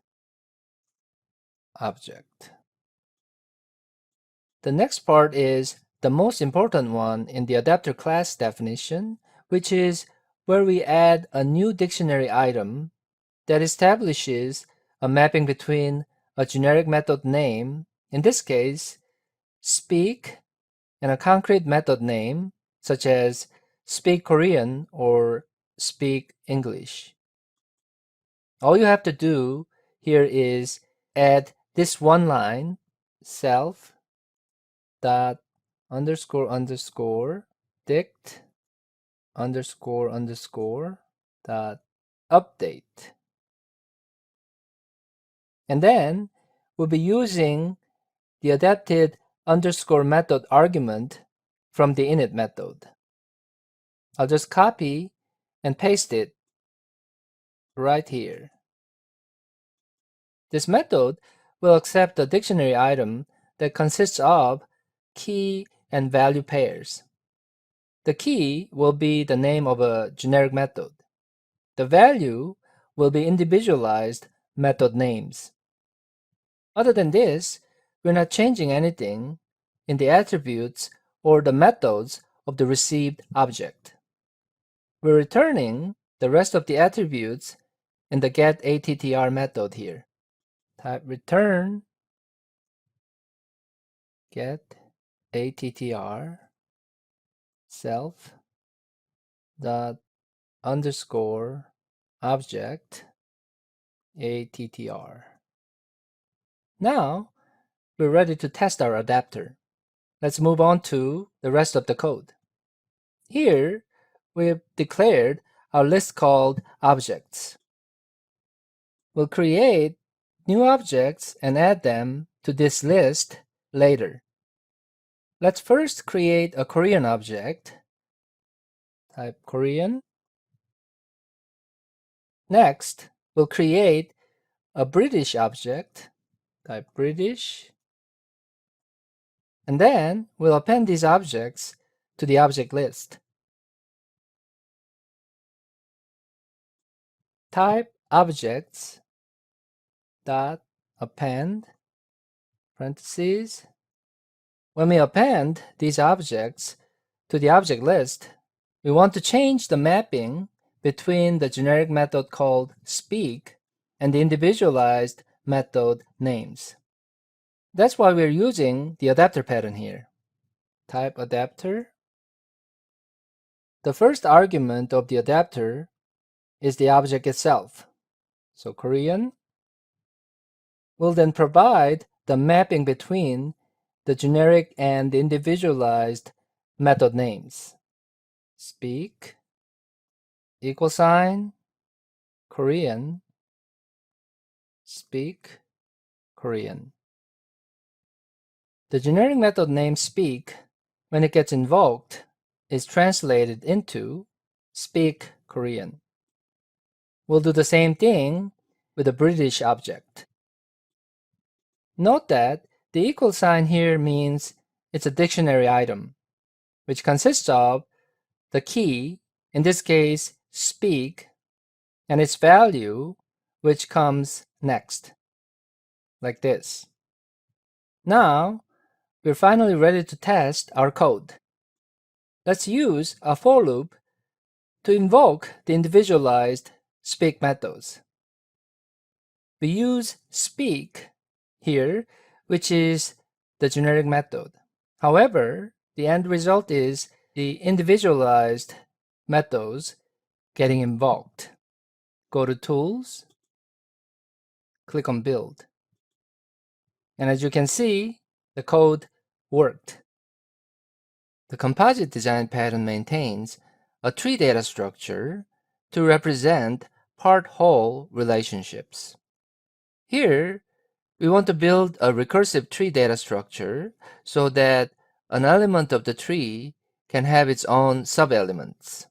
The next part is the most important one in the adapter class definition, which is where we add a new dictionary item that establishes a mapping between a generic method name, in this case, speak, and a concrete method name, such as speak Korean or speak English. All you have to do here is add this one line, self dot __ dict __ dot update. And then we'll be using the adapted underscore method argument from the init method. I'll just copy and paste it right here. This method will accept a dictionary item that consists of key and value pairs. The key will be the name of a generic method. The value will be individualized method names. Other than this, we're not changing anything in the attributes or the methods of the received object. We're returning the rest of the attributes in the getAttr method here. Type return getAttr self dot underscore object attr. Now we're ready to test our adapter. Let's move on to the rest of the code. Here we've declared our list called objects. We'll create new objects and add them to this list later. Let's first create a Korean object. Type Korean. Next, we'll create a British object. Type British. And then we'll append these objects to the object list. Type objects dot append parentheses. When we append these objects to the object list, we want to change the mapping between the generic method called speak and the individualized method names. That's why we're using the adapter pattern here. Type adapter. The first argument of the adapter is the object itself. So Korean will then provide the mapping between the generic and the individualized method names. Speak equal sign Korean speak Korean. The generic method name speak, when it gets invoked, is translated into speak Korean. We'll do the same thing with the British object. Note that the equal sign here means it's a dictionary item, which consists of the key, in this case speak, and its value, which comes next, like this. Now, we're finally ready to test our code. Let's use a for loop to invoke the individualized speak methods. We use speak here, which is the generic method. However, the end result is the individualized methods getting invoked. Go to Tools, click on Build. And as you can see, the code worked. The composite design pattern maintains a tree data structure to represent part-whole relationships. Here, we want to build a recursive tree data structure so that an element of the tree can have its own sub-elements.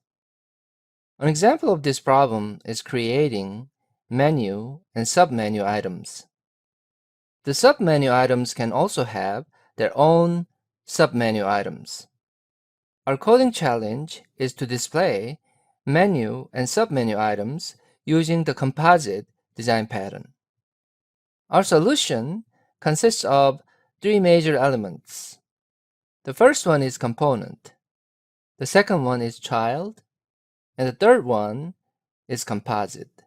An example of this problem is creating menu and submenu items. The submenu items can also have their own submenu items. Our coding challenge is to display menu and submenu items using the composite design pattern. Our solution consists of three major elements. The first one is component. The second one is child. And the third one is composite.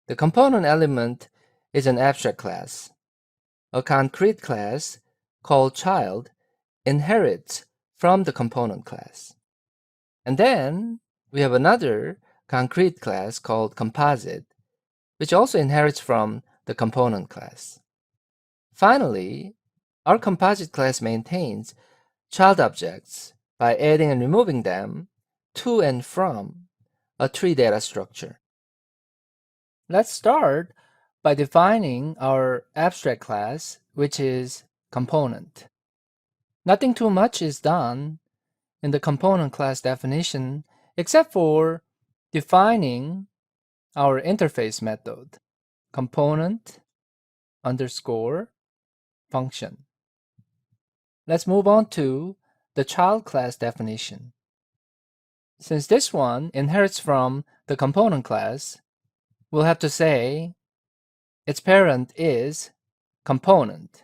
The component element is an abstract class. A concrete class called child inherits from the component class. And then we have another concrete class called composite, which also inherits from the component class. Finally, our composite class maintains child objects by adding and removing them to and from a tree data structure. Let's start by defining our abstract class, which is component. Nothing too much is done in the component class definition except for defining our interface method, component underscore function. Let's move on to the child class definition. Since this one inherits from the component class, we'll have to say its parent is component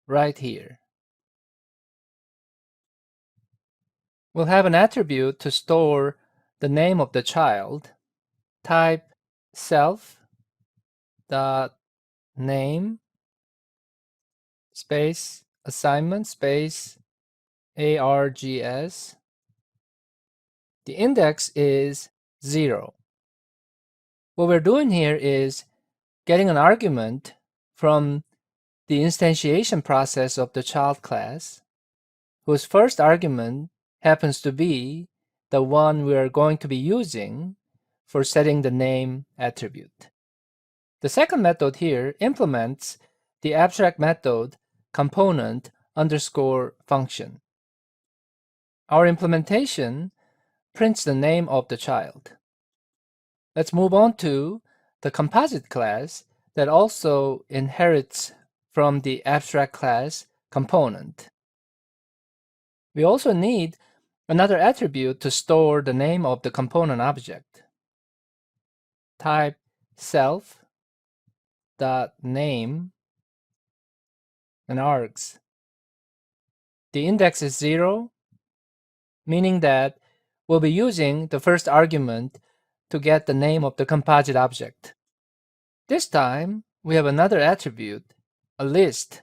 right here. We'll have an attribute to store the name of the child. Type self dot name space assignment space args. The index is 0. What we're doing here is getting an argument from the instantiation process of the child class, whose first argument happens to be the one we are going to be using for setting the name attribute. The second method here implements the abstract method component underscore function. Our implementation prints the name of the child. Let's move on to the composite class that also inherits from the abstract class component. We also need another attribute to store the name of the component object. Type self dot name and args. The index is 0, meaning that we'll be using the first argument to get the name of the composite object. This time, we have another attribute, a list,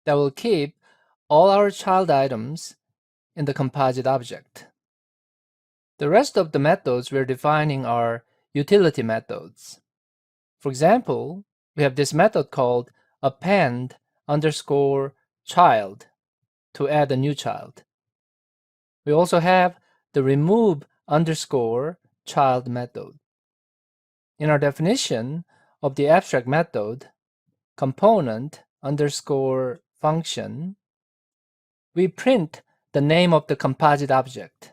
that will keep all our child items in the composite object. The rest of the methods we're defining are utility methods. For example, we have this method called append underscore child to add a new child. We also have the remove underscore child method. In our definition of the abstract method, component underscore function, we print the name of the composite object.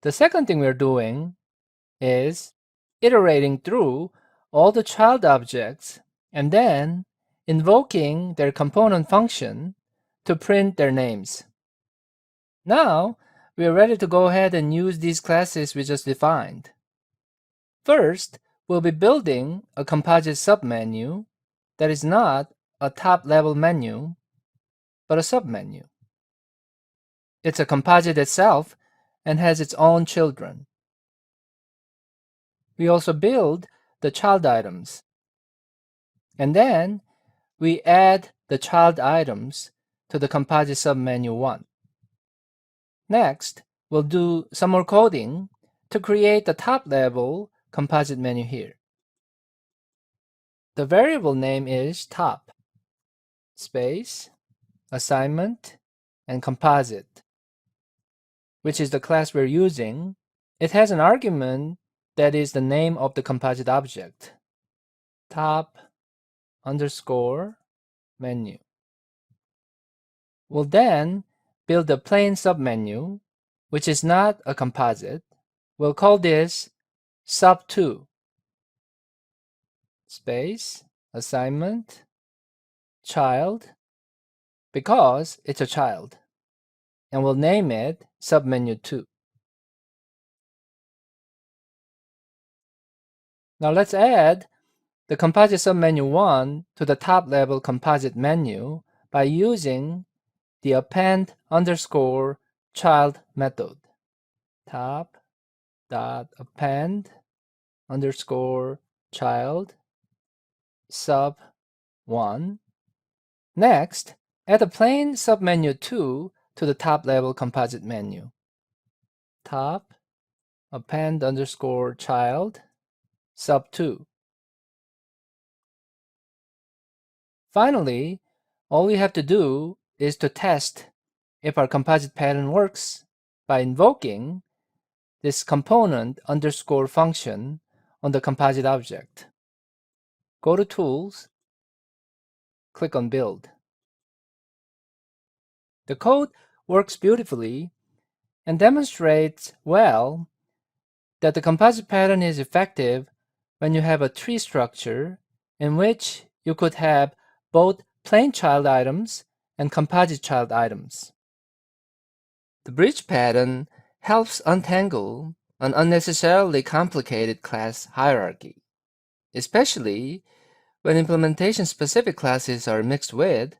The second thing we're doing is iterating through all the child objects and then invoking their component function to print their names. Now, we are ready to go ahead and use these classes we just defined. First, we'll be building a composite submenu that is not a top-level menu, but a submenu. It's a composite itself and has its own children. We also build the child items. And then we add the child items to the composite submenu 1. Next, we'll do some more coding to create the top-level composite menu here. The variable name is top, space, assignment, and composite, which is the class we're using. It has an argument that is the name of the composite object, top underscore menu. We'll then build a plain submenu, which is not a composite. We'll call this sub2, space, assignment, child, because it's a child, and we'll name it submenu 2. Now let's add the composite submenu 1 to the top-level composite menu by using the append underscore child method. Top dot append underscore child sub 1. Next, add a plain submenu 2 to the top-level composite menu. Top append underscore child sub 2. Finally, all we have to do is to test if our composite pattern works by invoking this component underscore function on the composite object. Go to Tools, click on Build. The code works beautifully and demonstrates well that the composite pattern is effective when you have a tree structure in which you could have both plain child items and composite child items. The bridge pattern helps untangle an unnecessarily complicated class hierarchy, especially when implementation-specific classes are mixed with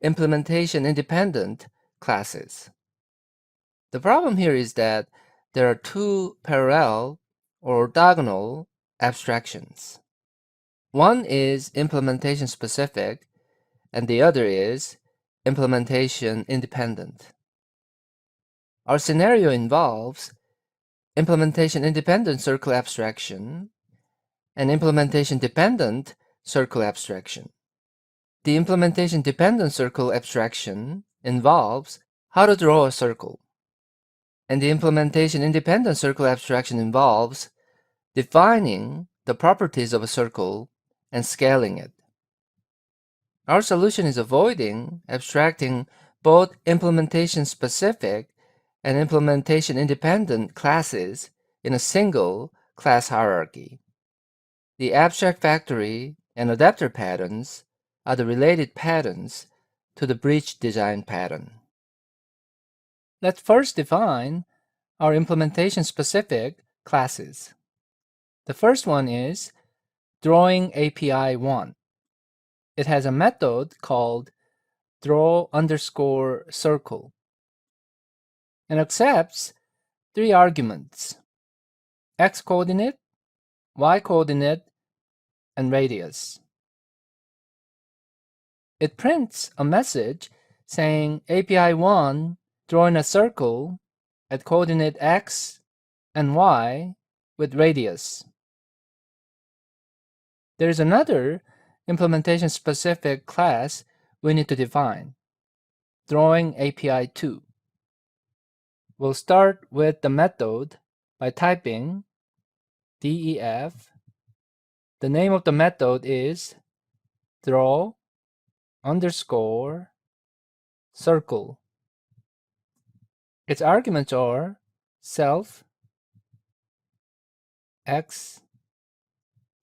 implementation-independent classes. The problem here is that there are two parallel or orthogonal abstractions. One is implementation-specific, and the other is implementation-independent. Our scenario involves implementation-independent circle abstraction and implementation-dependent circle abstraction. The implementation-dependent circle abstraction involves how to draw a circle, and the implementation-independent circle abstraction involves defining the properties of a circle and scaling it. Our solution is avoiding abstracting both implementation-specific and implementation-independent classes in a single class hierarchy. The abstract factory and adapter patterns are the related patterns to the bridge design pattern. Let's first define our implementation-specific classes. The first one is Drawing API 1. It has a method called draw_circle and accepts three arguments: x coordinate, y coordinate, and radius. It prints a message saying API 1 drawing a circle at coordinate x and y with radius. There is another implementation-specific class we need to define, Drawing API 2. We'll start with the method by typing def. The name of the method is draw_circle. Its arguments are self, x,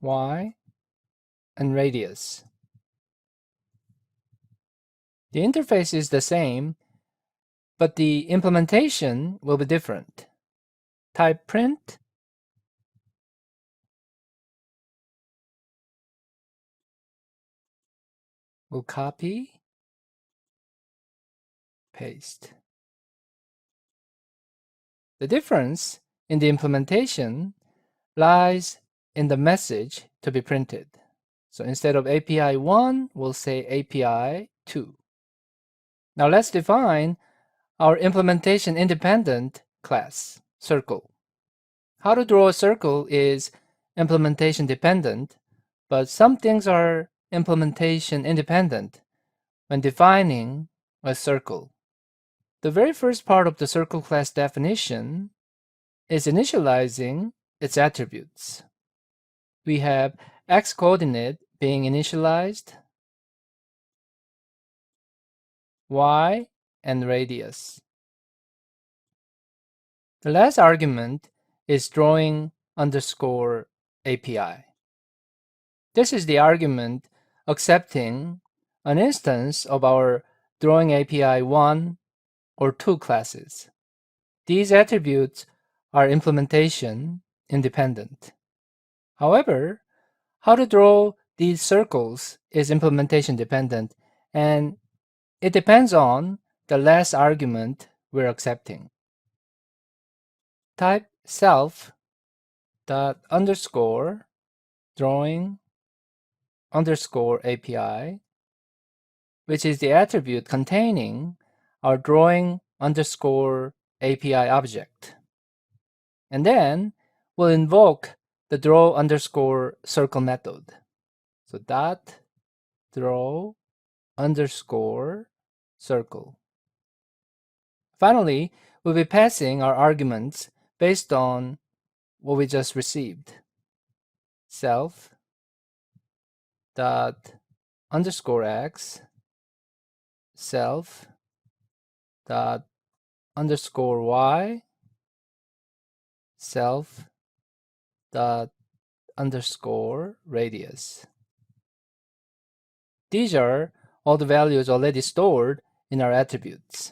y, and radius. The interface is the same, but the implementation will be different. Type print we'll copy, paste. The difference in the implementation lies in the message to be printed. So instead of API 1, we'll say API 2. Now let's define our implementation-independent class, circle. How to draw a circle is implementation-dependent, but some things are implementation-independent when defining a circle. The very first part of the circle class definition is initializing its attributes. We have x coordinate being initialized, y, and radius. The last argument is drawing_API. This is the argument accepting an instance of our Drawing API 1 or 2 classes. These attributes are implementation independent. However, how to draw these circles is implementation dependent, and it depends on the last argument we're accepting. Type self._drawing_API, which is the attribute containing our drawing_API object. And then we'll invoke the draw_circle method. So draw_circle. Finally, we'll be passing our arguments based on what we just received. self dot underscore x self dot underscore y self dot underscore radius. These are all the values already stored in our attributes.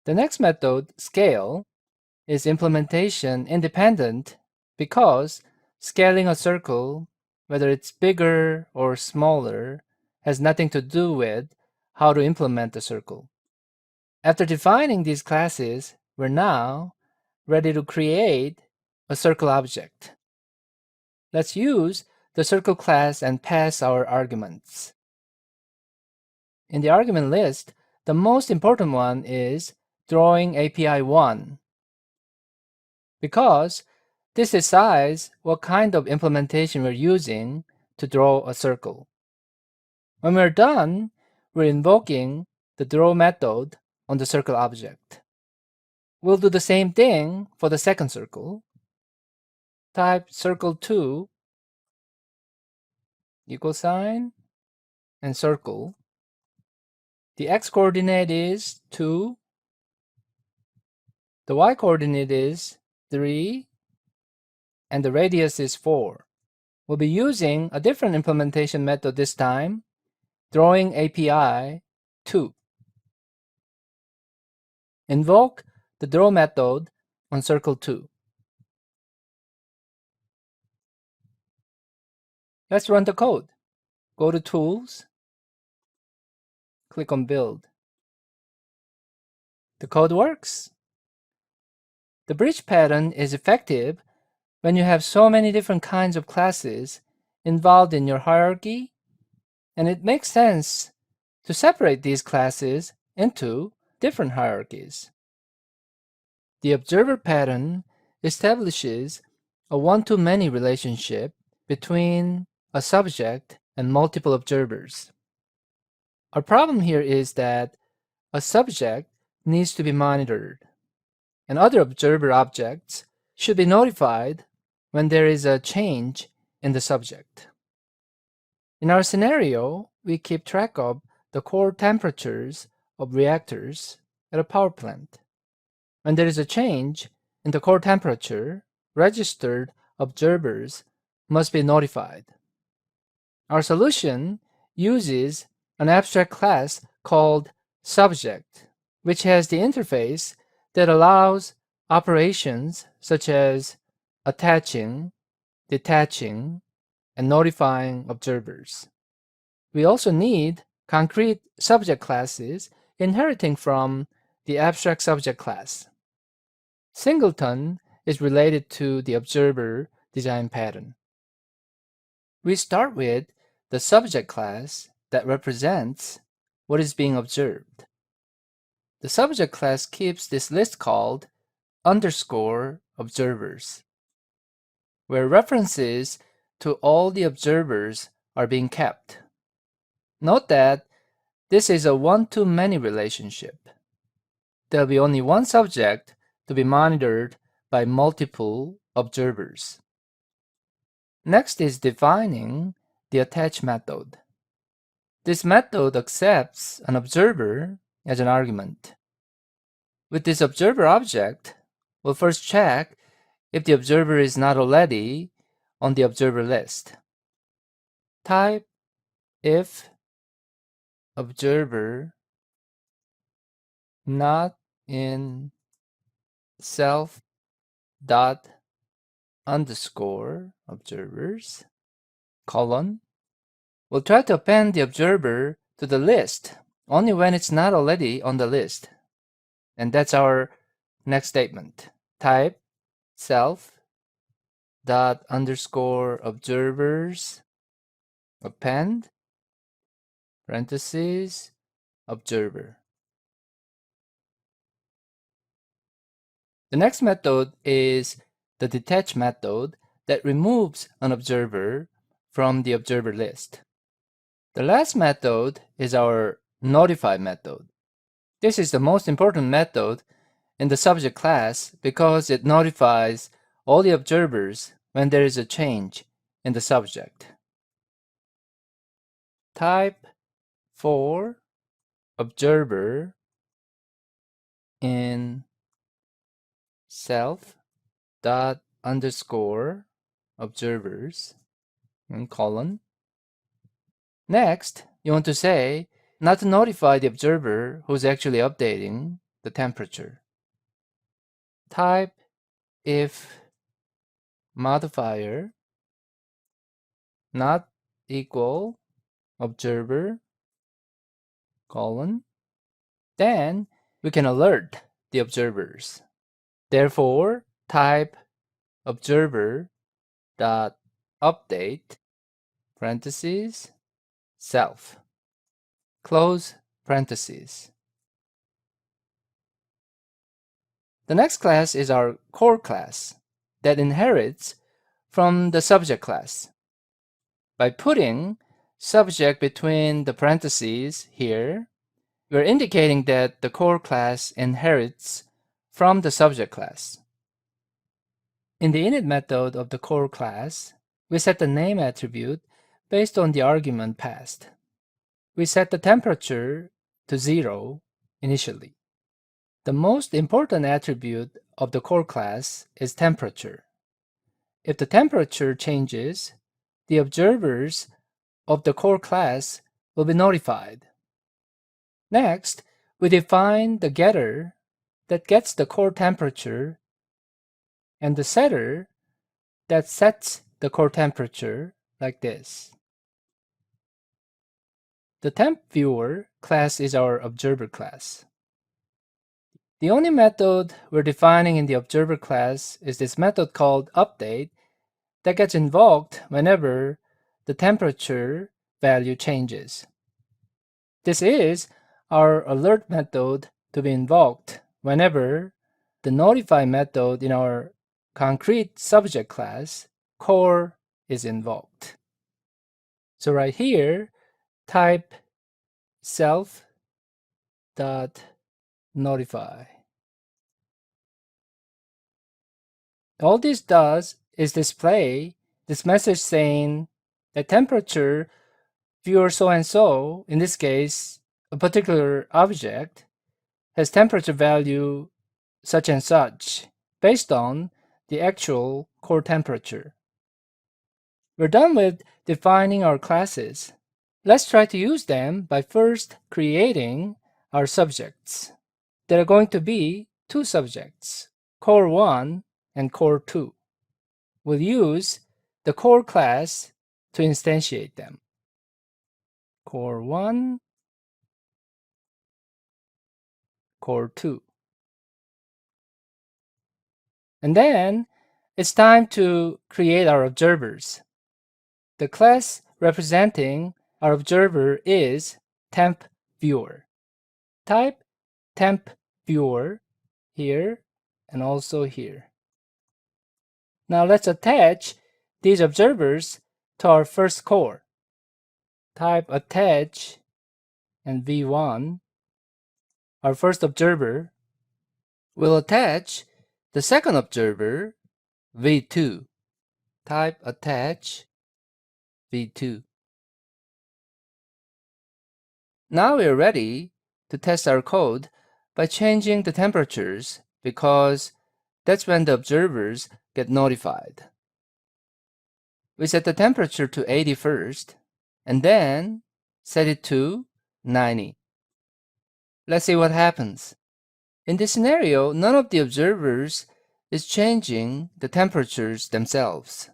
The next method, scale, is implementation independent because scaling a circle, whether it's bigger or smaller, has nothing to do with how to implement the circle. After defining these classes, we're now ready to create a circle object. Let's use the circle class and pass our arguments. In the argument list, the most important one is drawing API 1, because this decides what kind of implementation we're using to draw a circle. When we're done, we're invoking the draw method on the circle object. We'll do the same thing for the second circle. Type circle2 equal sign and circle. The x coordinate is 2, the y coordinate is 3, and the radius is 4. We'll be using a different implementation method this time, drawing API 2. Invoke the draw method on circle 2. Let's run the code. Go to Tools, click on Build. The code works. The bridge pattern is effective when you have so many different kinds of classes involved in your hierarchy, and it makes sense to separate these classes into different hierarchies. The observer pattern establishes a one-to-many relationship between a subject and multiple observers. Our problem here is that a subject needs to be monitored, and other observer objects should be notified when there is a change in the subject. In our scenario, we keep track of the core temperatures of reactors at a power plant. When there is a change in the core temperature, registered observers must be notified. Our solution uses an abstract class called subject, which has the interface that allows operations such as attaching, detaching, and notifying observers. We also need concrete subject classes inheriting from the abstract subject class. Singleton is related to the observer design pattern. We start with the subject class that represents what is being observed. The subject class keeps this list called underscore observers, where references to all the observers are being kept. Note that this is a one-to-many relationship. There'll be only one subject to be monitored by multiple observers. Next is defining the attach method. This method accepts an observer as an argument. With this observer object, we'll first check if the observer is not already on the observer list. Type if observer not in self dot underscore observers colon. We'll try to append the observer to the list only when it's not already on the list. And that's our next statement. Type self dot underscore observers append parentheses observer. The next method is the detach method that removes an observer from the observer list. The last method is our notify method. This is the most important method in the subject class because it notifies all the observers when there is a change in the subject. Type for observer in self dot underscore observers and colon. Next, you want to say not to notify the observer who's actually updating the temperature. Type if modifier not equal observer colon, then we can alert the observers. Therefore, type observer dot update parentheses self close parentheses. The next class is our core class that inherits from the subject class. By putting subject between the parentheses here, we're indicating that the core class inherits from the subject class. In the init method of the core class, we set the name attribute based on the argument passed. We set the temperature to 0 initially. The most important attribute of the core class is temperature. If the temperature changes, the observers of the core class will be notified. Next, we define the getter that gets the core temperature and the setter that sets the core temperature like this. The temp viewer class is our observer class. The only method we're defining in the observer class is this method called update that gets invoked whenever the temperature value changes. This is our alert method to be invoked whenever the notify method in our concrete subject class core is invoked. So right here, type self dot notify. All this does is display this message saying the temperature viewer so and so, in this case a particular object, has temperature value such and such based on the actual core temperature. We're done with defining our classes. Let's try to use them by first creating our subjects. There are going to be two subjects, core 1 and core 2. We'll use the core class to instantiate them. Core 1, core 2. And then it's time to create our observers. The class representing our observer is temp viewer. Type temp viewer here and also here. Now let's attach these observers to our first core. Type attach and v1, our first observer. We'll attach the second observer, v2. Type attach v2. Now we're ready to test our code by changing the temperatures because that's when the observers get notified. We set the temperature to 80 first and then set it to 90. Let's see what happens. In this scenario, none of the observers is changing the temperatures themselves.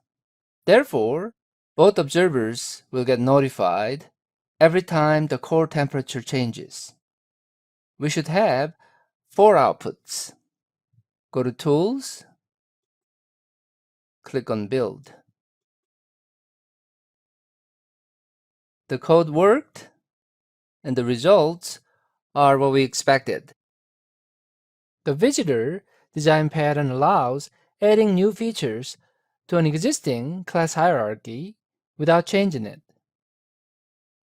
Therefore, both observers will get notified every time the core temperature changes. We should have 4 outputs. Go to Tools, click on Build. The code worked, and the results are what we expected. The visitor design pattern allows adding new features to an existing class hierarchy without changing it.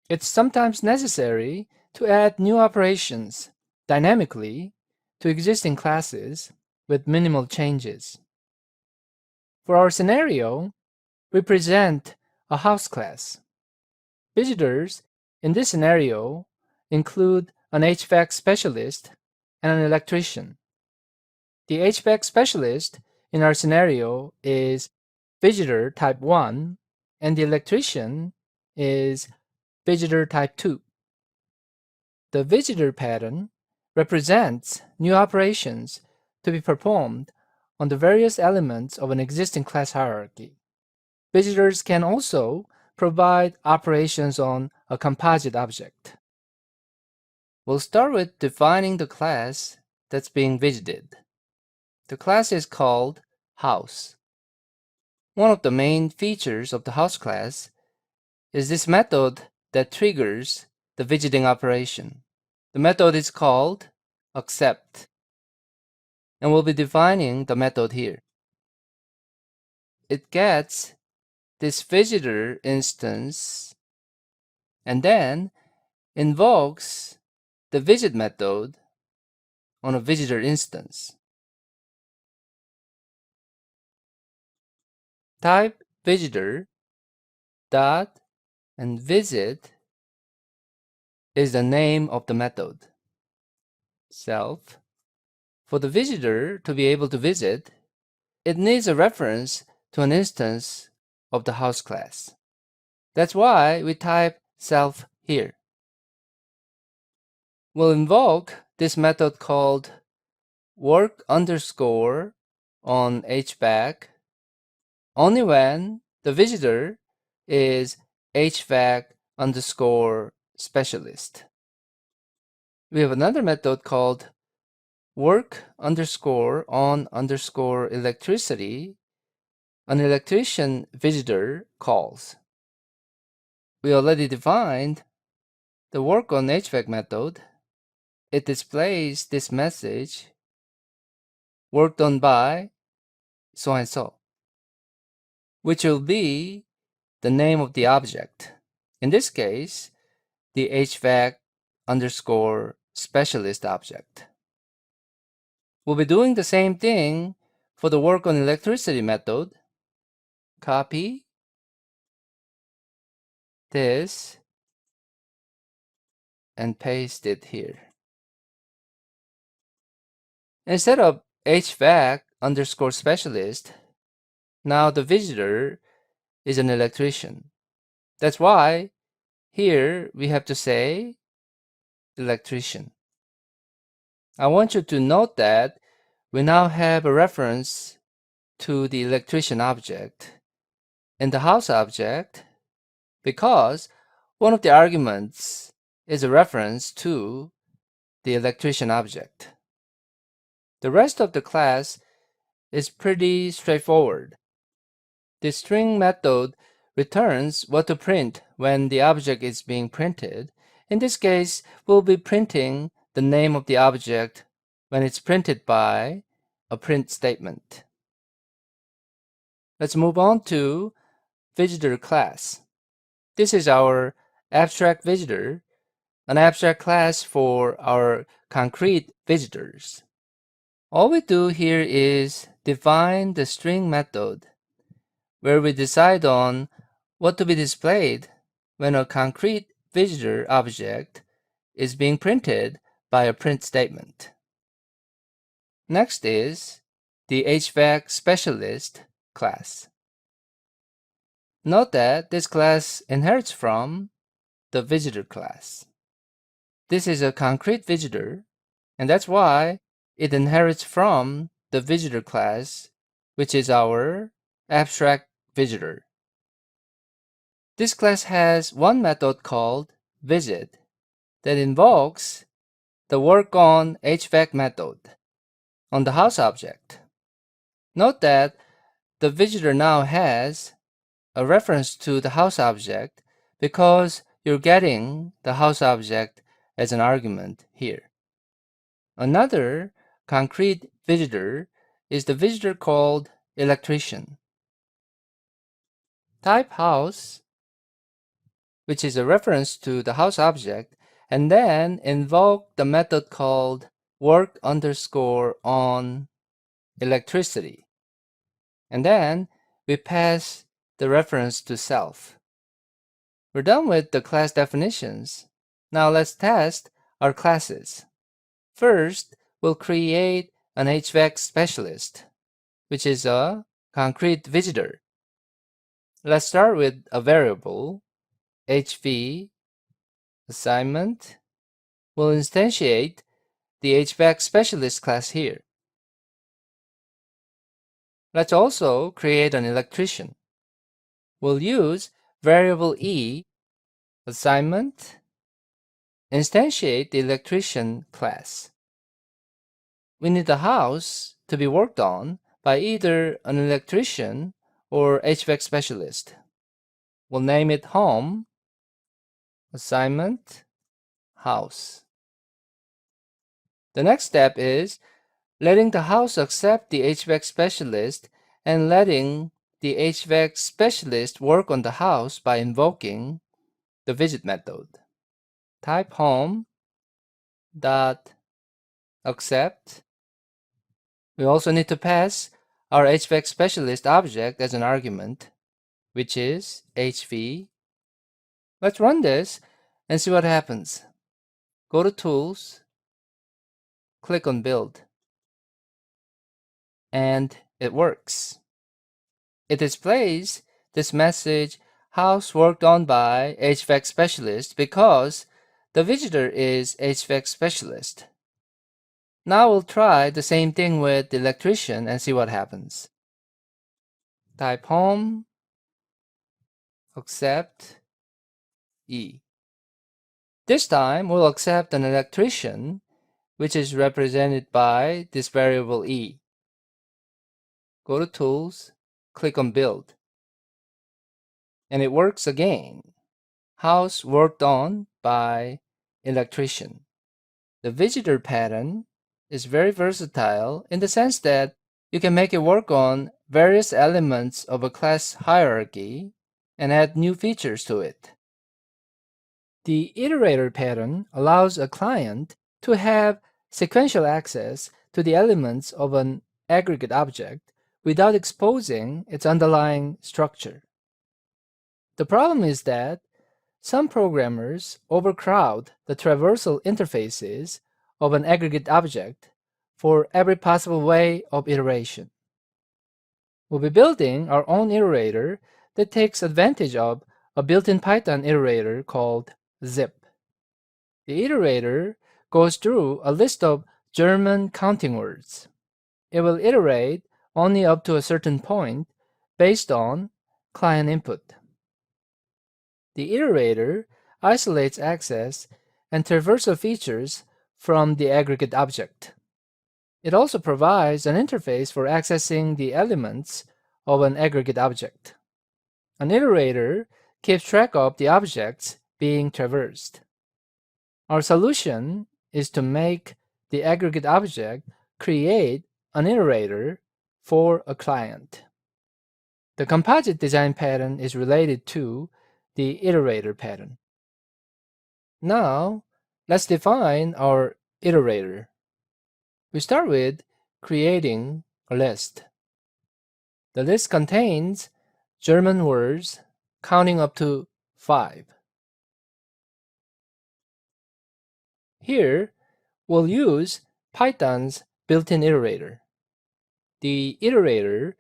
It's sometimes necessary to add new operations dynamically to existing classes with minimal changes. For our scenario, we present a house class. Visitors in this scenario include an HVAC specialist and an electrician. The HVAC specialist in our scenario is visitor type 1, and the electrician is visitor type 2. The visitor pattern represents new operations to be performed on the various elements of an existing class hierarchy. Visitors can also provide operations on a composite object. We'll start with defining the class that's being visited. The class is called House. One of the main features of the House class is this method that triggers the visiting operation. The method is called accept, and we'll be defining the method here. It gets this visitor instance and then invokes the visit method on a visitor instance. Type visitor dot and visit is the name of the method. Self. For the visitor to be able to visit, it needs a reference to an instance of the house class. That's why we type self here. We'll invoke this method called work underscore on HVAC only when the visitor is HVAC underscore specialist. We have another method called work underscore on underscore electricity, an electrician visitor calls. We already defined the work on HVAC method. It displays this message, work done by so and so, which will be the name of the object. In this case, the HVAC underscore specialist object. We'll be doing the same thing for the work on electricity method. Copy this and paste it here. Instead of HVAC underscore specialist, now the visitor is an electrician. That's why here we have to say electrician. I want you to note that we now have a reference to the electrician object in the house object because one of the arguments is a reference to the electrician object. The rest of the class is pretty straightforward. The string method returns what to print when the object is being printed. In this case, we'll be printing the name of the object when it's printed by a print statement. Let's move on to visitor class. This is our abstract visitor, an abstract class for our concrete visitors. All we do here is define the string method where we decide on what to be displayed when a concrete visitor object is being printed by a print statement. Next is the HVAC specialist class. Note that this class inherits from the visitor class. This is a concrete visitor, and that's why it inherits from the visitor class, which is our abstract visitor. This class has one method called visit that invokes the work on HVAC method on the house object. Note that the visitor now has a reference to the house object because you're getting the house object as an argument here. Another concrete visitor is the visitor called electrician. Type house, which is a reference to the house object, and then invoke the method called work underscore on electricity. And then we pass the reference to self. We're done with the class definitions. Now let's test our classes. First, we'll create an HVAC specialist, which is a concrete visitor. Let's start with a variable, HV assignment. We'll instantiate the HVAC specialist class here. Let's also create an electrician. We'll use variable E assignment, instantiate the electrician class. We need the house to be worked on by either an electrician or HVAC specialist. We'll name it home, assignment, house. The next step is letting the house accept the HVAC specialist and letting the HVAC specialist work on the house by invoking the visit method. Type home dot accept. We also need to pass our HVAC specialist object as an argument, which is HV. Let's run this and see what happens. Go to Tools, click on Build, and it works. It displays this message, house worked on by HVAC specialist, because the visitor is HVAC specialist. Now we'll try the same thing with the electrician and see what happens. Type home, accept, E. This time we'll accept an electrician, which is represented by this variable E. Go to Tools, click on Build, and it works again. House worked on by electrician. The visitor pattern is very versatile in the sense that you can make it work on various elements of a class hierarchy and add new features to it. The Iterator pattern allows a client to have sequential access to the elements of an aggregate object without exposing its underlying structure. The problem is that some programmers overcrowd the traversal interfaces of an aggregate object for every possible way of iteration. We'll be building our own iterator that takes advantage of a built-in Python iterator called zip. The iterator goes through a list of German counting words. It will iterate only up to a certain point based on client input. The iterator isolates access and traversal features from the aggregate object. It also provides an interface for accessing the elements of an aggregate object. An iterator keeps track of the objects being traversed. Our solution is to make the aggregate object create an iterator for a client. The composite design pattern is related to the iterator pattern. Now, let's define our iterator. We start with creating a list. The list contains German words counting up to 5. Here, we'll use Python's built-in iterator. The iterator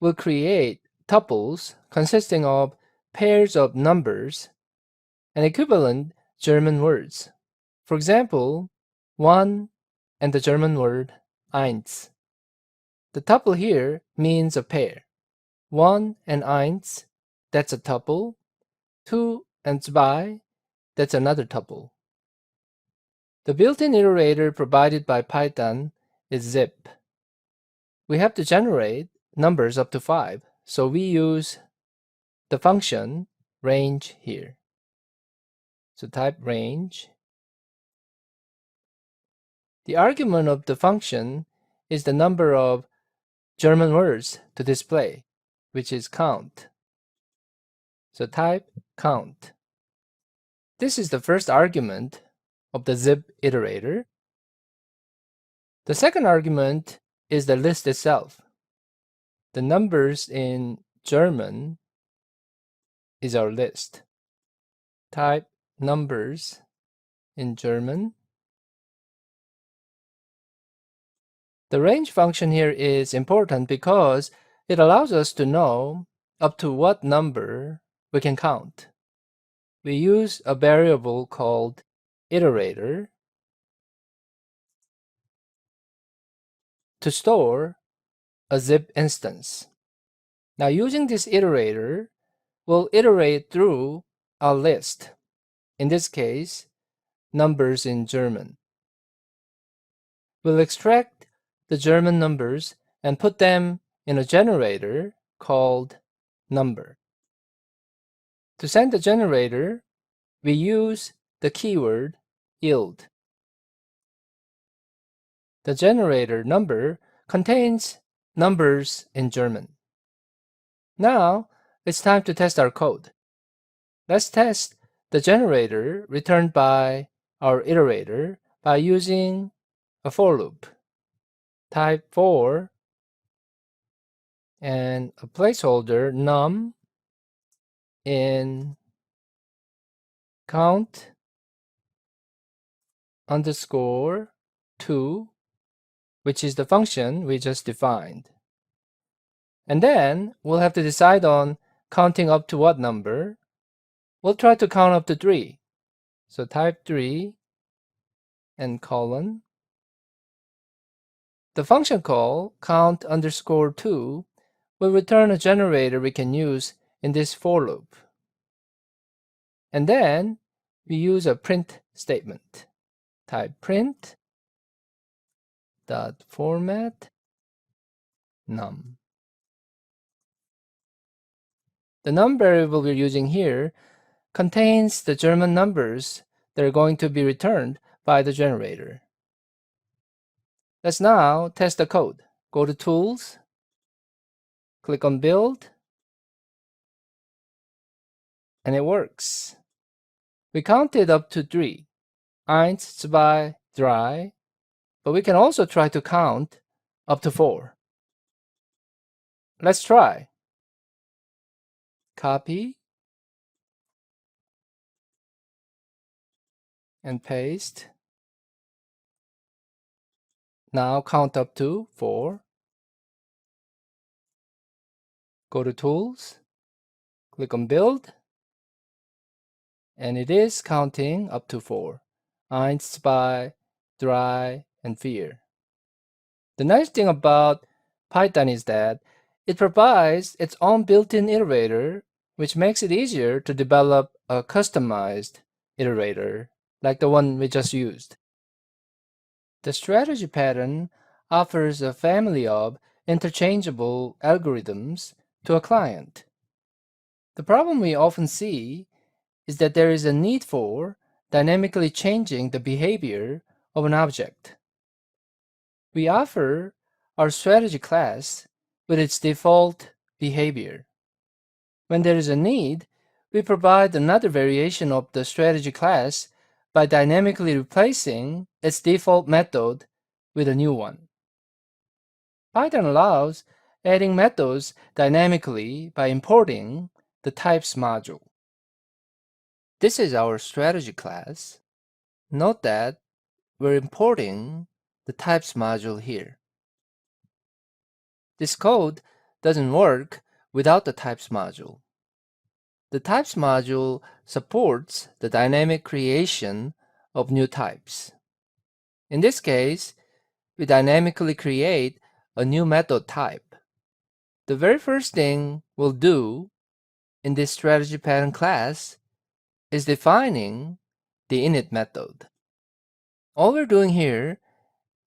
will create tuples consisting of pairs of numbers and equivalent German words. For example, 1 and the German word eins. The tuple here means a pair. 1 and eins, that's a tuple. 2 and zwei, that's another tuple. The built-in iterator provided by Python is zip. We have to generate numbers up to 5, so we use the function range here. So type range. The argument of the function is the number of German words to display, which is count. So type count. This is the first argument of the zip iterator. The second argument is the list itself. The numbers in German is our list. Type numbers in German. The range function here is important because it allows us to know up to what number we can count. We use a variable called Iterator to store a zip instance. Now using this iterator, we'll iterate through a list, in this case, numbers in German. We'll extract the German numbers and put them in a generator called number. To send the generator, we use the keyword yield. The generator number contains numbers in German. Now, it's time to test our code. Let's test the generator returned by our iterator by using a for loop. Type for and a placeholder num in count underscore 2, which is the function we just defined. And then we'll have to decide on counting up to what number. We'll try to count up to 3. So type 3 and colon. The function call count underscore 2 will return a generator we can use in this for loop. And then we use a print statement. Type print dot format num. The num variable we're using here contains the German numbers that are going to be returned by the generator. Let's now test the code. Go to Tools, click on Build, and it works. We counted up to 3. 1, 2, 3, but we can also try to count up to 4. Let's try. Copy and paste. Now count up to 4. Go to Tools, click on Build, and it is counting up to 4. 1, 2, 3, and 4. The nice thing about Python is that it provides its own built-in iterator, which makes it easier to develop a customized iterator like the one we just used. The strategy pattern offers a family of interchangeable algorithms to a client. The problem we often see is that there is a need for dynamically changing the behavior of an object. We offer our strategy class with its default behavior. When there is a need, we provide another variation of the strategy class by dynamically replacing its default method with a new one. Python allows adding methods dynamically by importing the types module. This is our strategy class. Note that we're importing the types module here. This code doesn't work without the types module. The types module supports the dynamic creation of new types. In this case, we dynamically create a new method type. The very first thing we'll do in this strategy pattern class is defining the init method. All we're doing here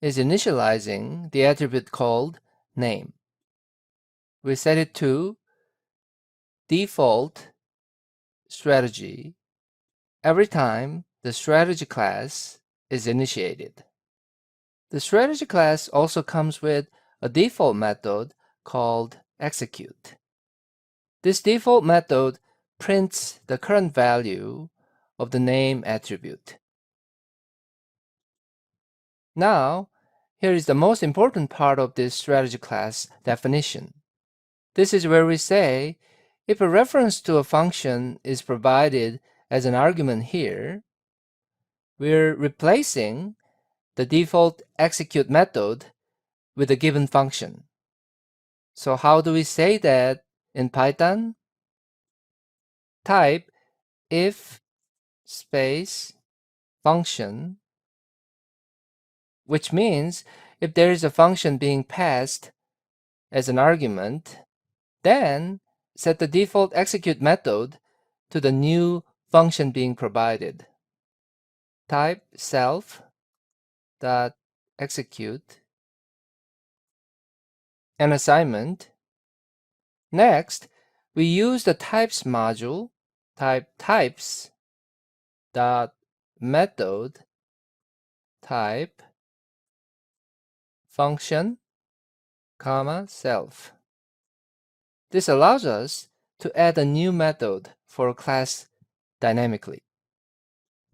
is initializing the attribute called name. We set it to default strategy every time the strategy class is initiated. The strategy class also comes with a default method called execute. This default method prints the current value of the name attribute. Now, here is the most important part of this strategy class definition. This is where we say, if a reference to a function is provided as an argument here, we're replacing the default execute method with a given function. So how do we say that in Python? Type if space function, which means if there is a function being passed as an argument, then set the default execute method to the new function being provided. Type self.execute. An assignment. Next, we use the types module, type types.method type function, self. This allows us to add a new method for a class dynamically.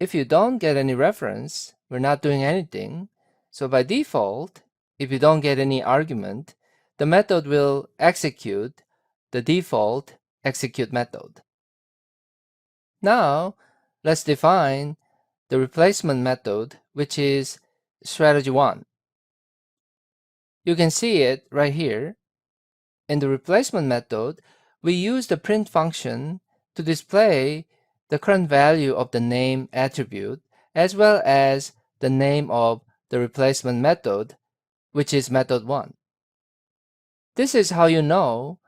If you don't get any reference, we're not doing anything. So by default, if you don't get any argument, the method will execute the default execute method. Now, let's define the replacement method, which is strategy 1. You can see it right here. In the replacement method, we use the print function to display the current value of the name attribute as well as the name of the replacement method, which is method 1. This is how you know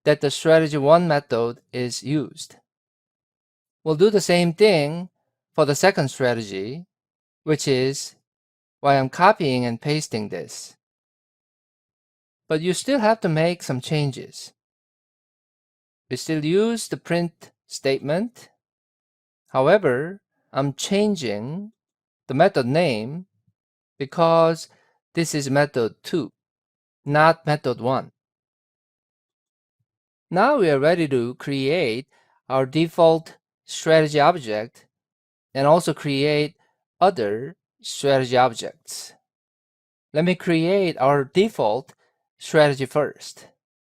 that the strategy 1 method is used. We'll do the same thing for the second strategy, which is why I'm copying and pasting this. But you still have to make some changes. We still use the print statement. However, I'm changing the method name because this is method 2, not method 1. Now we are ready to create our default strategy object and also create other strategy objects. Let me create our default strategy first,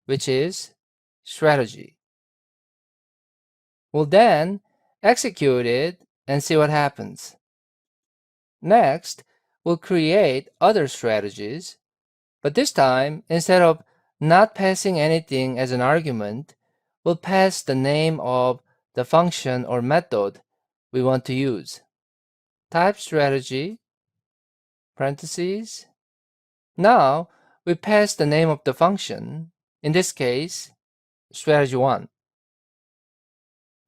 which is strategy. We'll then execute it and see what happens. Next, we'll create other strategies, but this time, instead of not passing anything as an argument, we'll pass the name of the function or method we want to use. Type strategy, parentheses. Now, we pass the name of the function, in this case, strategy 1.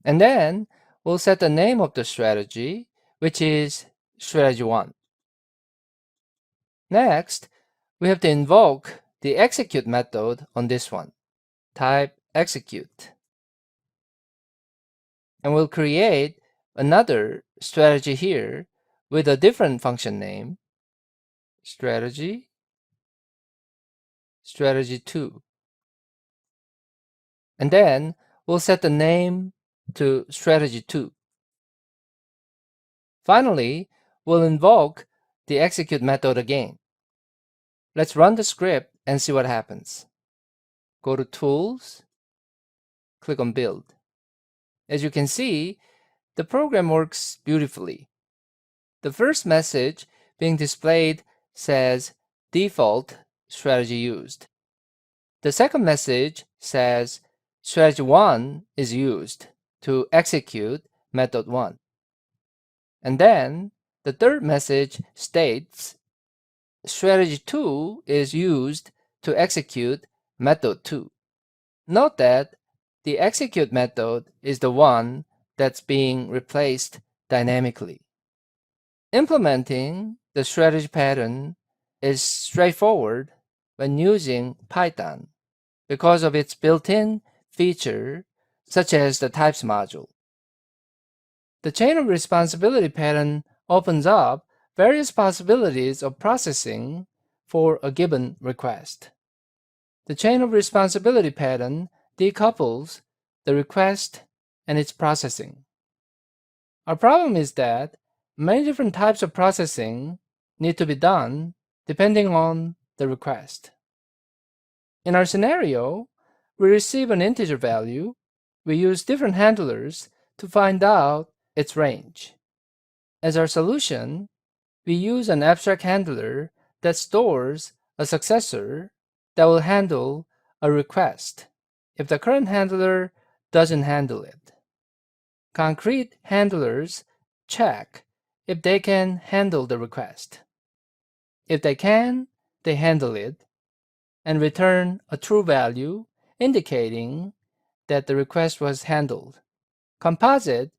And then, we'll set the name of the strategy, which is strategy 1. Next, we have to invoke the execute method on this one. Type execute. And we'll create another strategy here with a different function name, strategy 2. And then we'll set the name to strategy 2. Finally, we'll invoke the execute method again. Let's run the script and see what happens. Go to Tools, click on Build. As you can see, the program works beautifully. The first message being displayed says default strategy used. The second message says strategy 1 is used to execute method 1. And then the third message states strategy 2 is used to execute method 2. Note that the execute method is the one that's being replaced dynamically. Implementing the strategy pattern is straightforward when using Python because of its built-in feature such as the types module. The chain of responsibility pattern opens up various possibilities of processing for a given request. The chain of responsibility pattern decouples the request and its processing. Our problem is that many different types of processing need to be done depending on the request. In our scenario, we receive an integer value. We use different handlers to find out its range. As our solution, we use an abstract handler that stores a successor that will handle a request if the current handler doesn't handle it. Concrete handlers check if they can handle the request. If they can, they handle it and return a true value indicating that the request was handled. Composite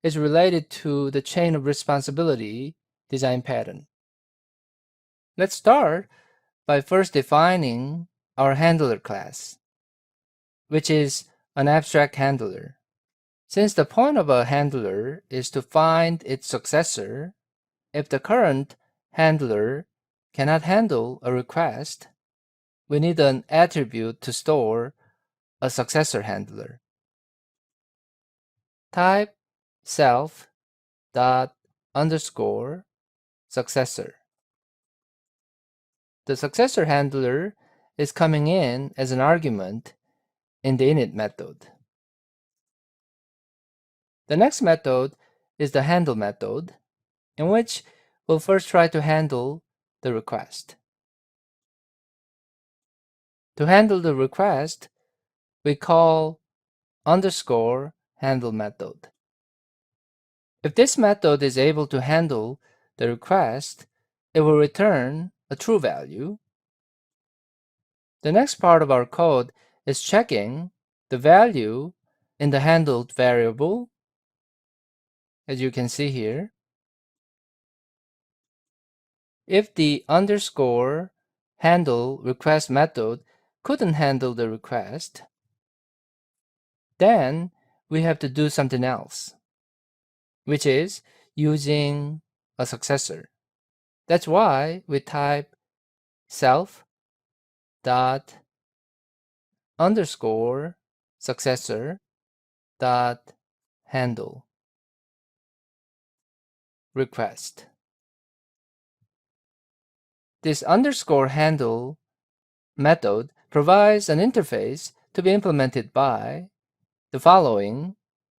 is related to the chain of responsibility design pattern. Let's start by first defining our handler class, which is an abstract handler. Since the point of a handler is to find its successor, if the current handler cannot handle a request, we need an attribute to store a successor handler. Type self dot underscore successor. The successor handler is coming in as an argument in the init method. The next method is the handle method, in which we'll first try to handle the request. To handle the request, we call underscore handle method. If this method is able to handle the request, it will return a true value. The next part of our code is checking the value in the handled variable, as you can see here. If the underscore handle request method couldn't handle the request, then we have to do something else, which is using a successor. That's why we type self dot underscore successor dot handle request. This underscore handle method provides an interface to be implemented by the following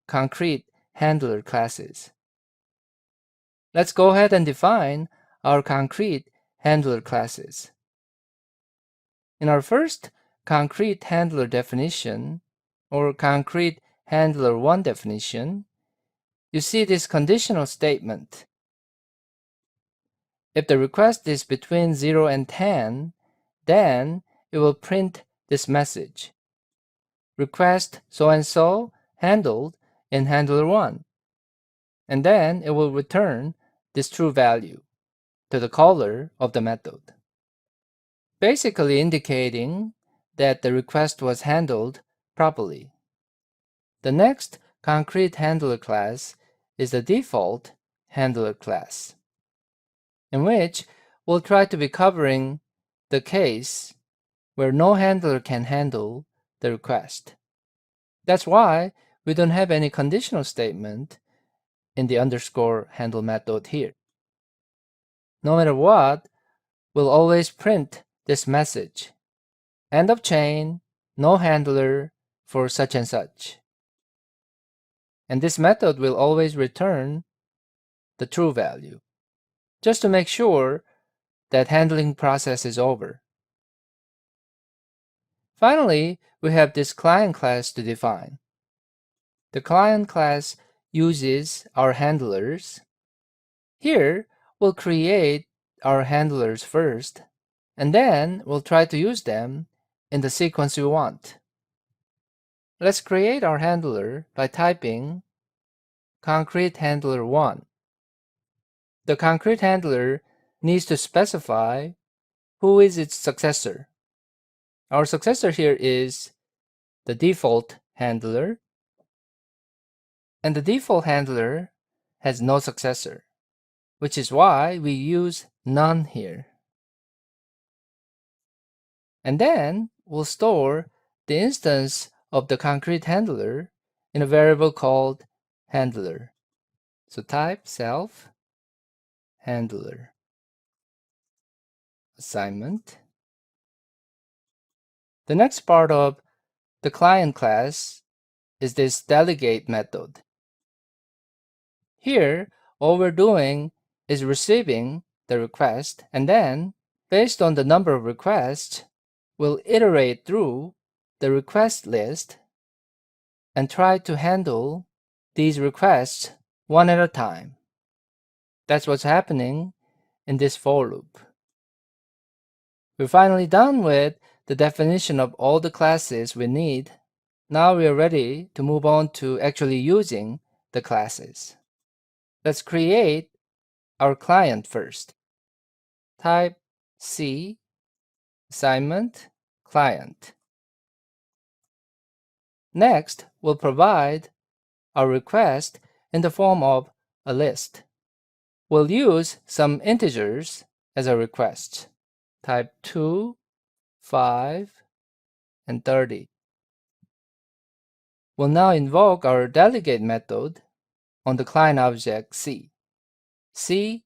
concrete handler classes. Let's go ahead and define our concrete handler classes. In our first concrete handler definition, or concrete handler 1 definition, you see this conditional statement. If the request is between 0 and 10, then it will print this message. Request so-and-so handled in handler 1. And then it will return this true value to the caller of the method, basically indicating that the request was handled properly. The next concrete handler class is the default handler class, in which we'll try to be covering the case where no handler can handle the request. That's why we don't have any conditional statement in the underscore handle method here. No matter what, we'll always print this message: end of chain, no handler for such and such. And this method will always return the true value, just to make sure that handling process is over. Finally, we have this client class to define. The client class uses our handlers. Here, we'll create our handlers first, and then we'll try to use them in the sequence we want. Let's create our handler by typing concrete handler 1. The concrete handler needs to specify who is its successor. Our successor here is the default handler, and the default handler has no successor, which is why we use none here. And then we'll store the instance of the concrete handler in a variable called handler. So type self handler. Assignment. The next part of The client class is this delegate method. Here, all we're doing is receiving the request, and then, based on the number of requests, we'll iterate through the request list and try to handle these requests one at a time. That's what's happening in this for loop. We're finally done with the definition of all the classes we need. Now we are ready to move on to actually using the classes. Let's create our client first. Type C assignment client. Next, we'll provide our request in the form of a list. We'll use some integers as a request. Type 2, 5, and 30. We'll now invoke our delegate method on the client object C. C.delegate.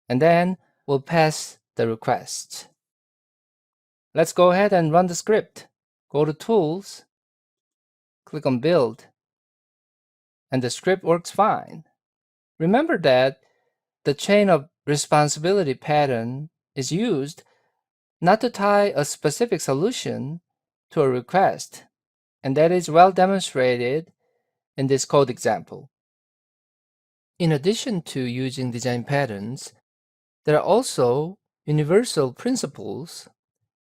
And then we'll pass the request. Let's go ahead and run the script. Go to Tools, click on Build, and the script works fine. Remember that the chain of responsibility pattern is used not to tie a specific solution to a request, and that is well demonstrated in this code example. In addition to using design patterns, there are also universal principles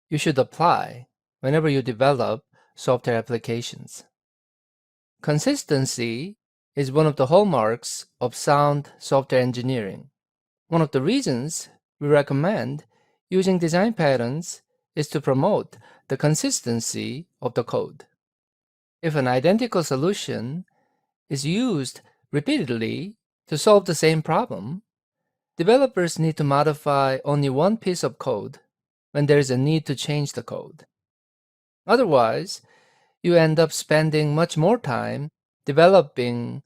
you should apply whenever you develop software applications. Consistency is one of the hallmarks of sound software engineering. One of the reasons we recommend using design patterns is to promote the consistency of the code. If an identical solution is used repeatedly to solve the same problem, developers need to modify only one piece of code when there is a need to change the code. Otherwise, you end up spending much more time developing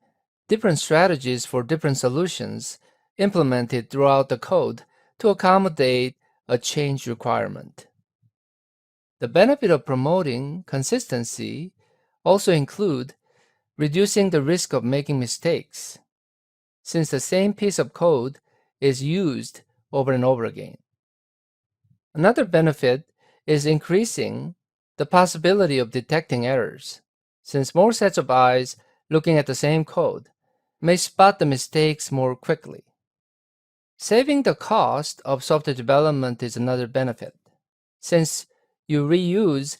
different strategies for different solutions implemented throughout the code to accommodate a change requirement. The benefit of promoting consistency also include reducing the risk of making mistakes, since the same piece of code is used over and over again. Another benefit is increasing the possibility of detecting errors, since more sets of eyes looking at the same code may spot the mistakes more quickly. Saving the cost of software development is another benefit, since you reuse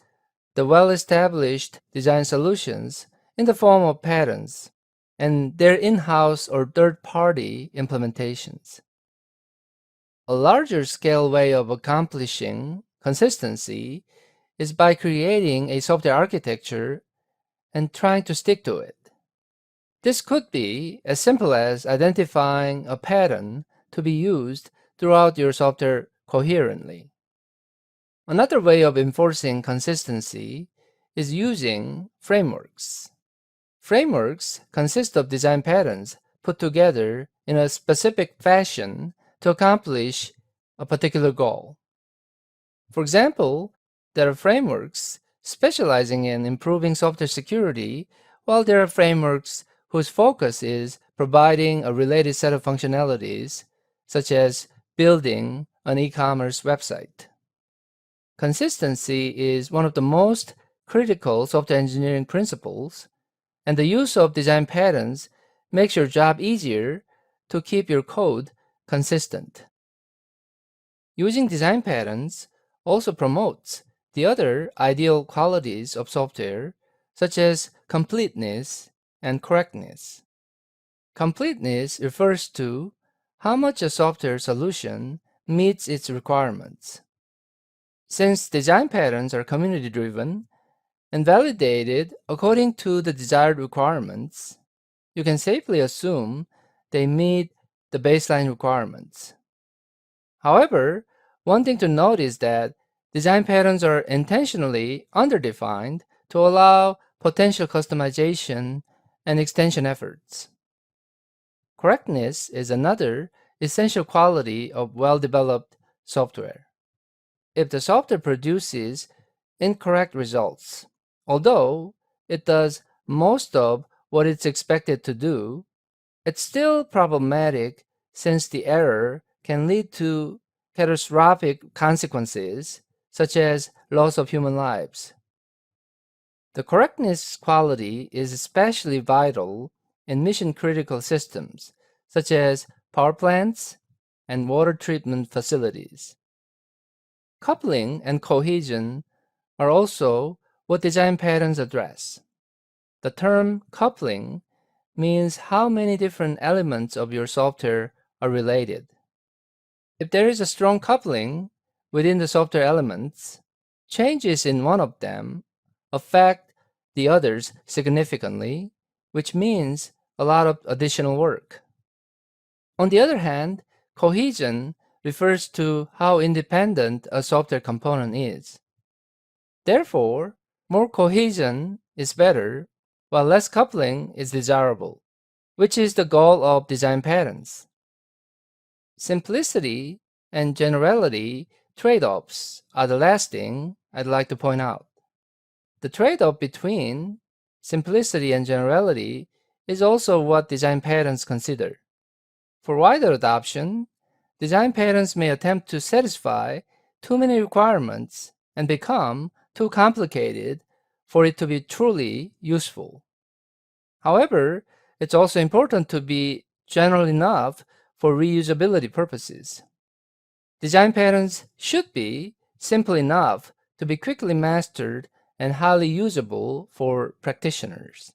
the well-established design solutions in the form of patterns and their in-house or third-party implementations. A larger scale way of accomplishing consistency is by creating a software architecture and trying to stick to it. This could be as simple as identifying a pattern to be used throughout your software coherently. Another way of enforcing consistency is using frameworks. Frameworks consist of design patterns put together in a specific fashion to accomplish a particular goal. For example, there are frameworks specializing in improving software security, while there are frameworks whose focus is providing a related set of functionalities, such as building an e-commerce website. Consistency is one of the most critical software engineering principles, and the use of design patterns makes your job easier to keep your code consistent. Using design patterns also promotes the other ideal qualities of software, such as completeness and correctness. Completeness refers to how much a software solution meets its requirements. Since design patterns are community-driven and validated according to the desired requirements, you can safely assume they meet the baseline requirements. However, one thing to note is that design patterns are intentionally underdefined to allow potential customization and extension efforts. Correctness is another essential quality of well-developed software. If the software produces incorrect results. Although it does most of what it's expected to do, it's still problematic since the error can lead to catastrophic consequences, such as loss of human lives. The correctness quality is especially vital in mission-critical systems, such as power plants and water treatment facilities. Coupling and cohesion are also what design patterns address. The term coupling means how many different elements of your software are related. If there is a strong coupling within the software elements, changes in one of them affect the others significantly, which means a lot of additional work. On the other hand, cohesion refers to how independent a software component is. Therefore, more cohesion is better, while less coupling is desirable, which is the goal of design patterns. Simplicity and generality trade-offs are the last thing I'd like to point out. The trade-off between simplicity and generality is also what design patterns consider. For wider adoption, design patterns may attempt to satisfy too many requirements and become too complicated for it to be truly useful. However, it's also important to be general enough for reusability purposes. Design patterns should be simple enough to be quickly mastered and highly usable for practitioners.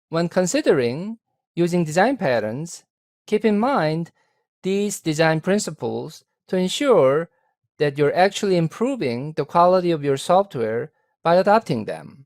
When considering using design patterns, keep in mind these design principles to ensure that you're actually improving the quality of your software by adopting them.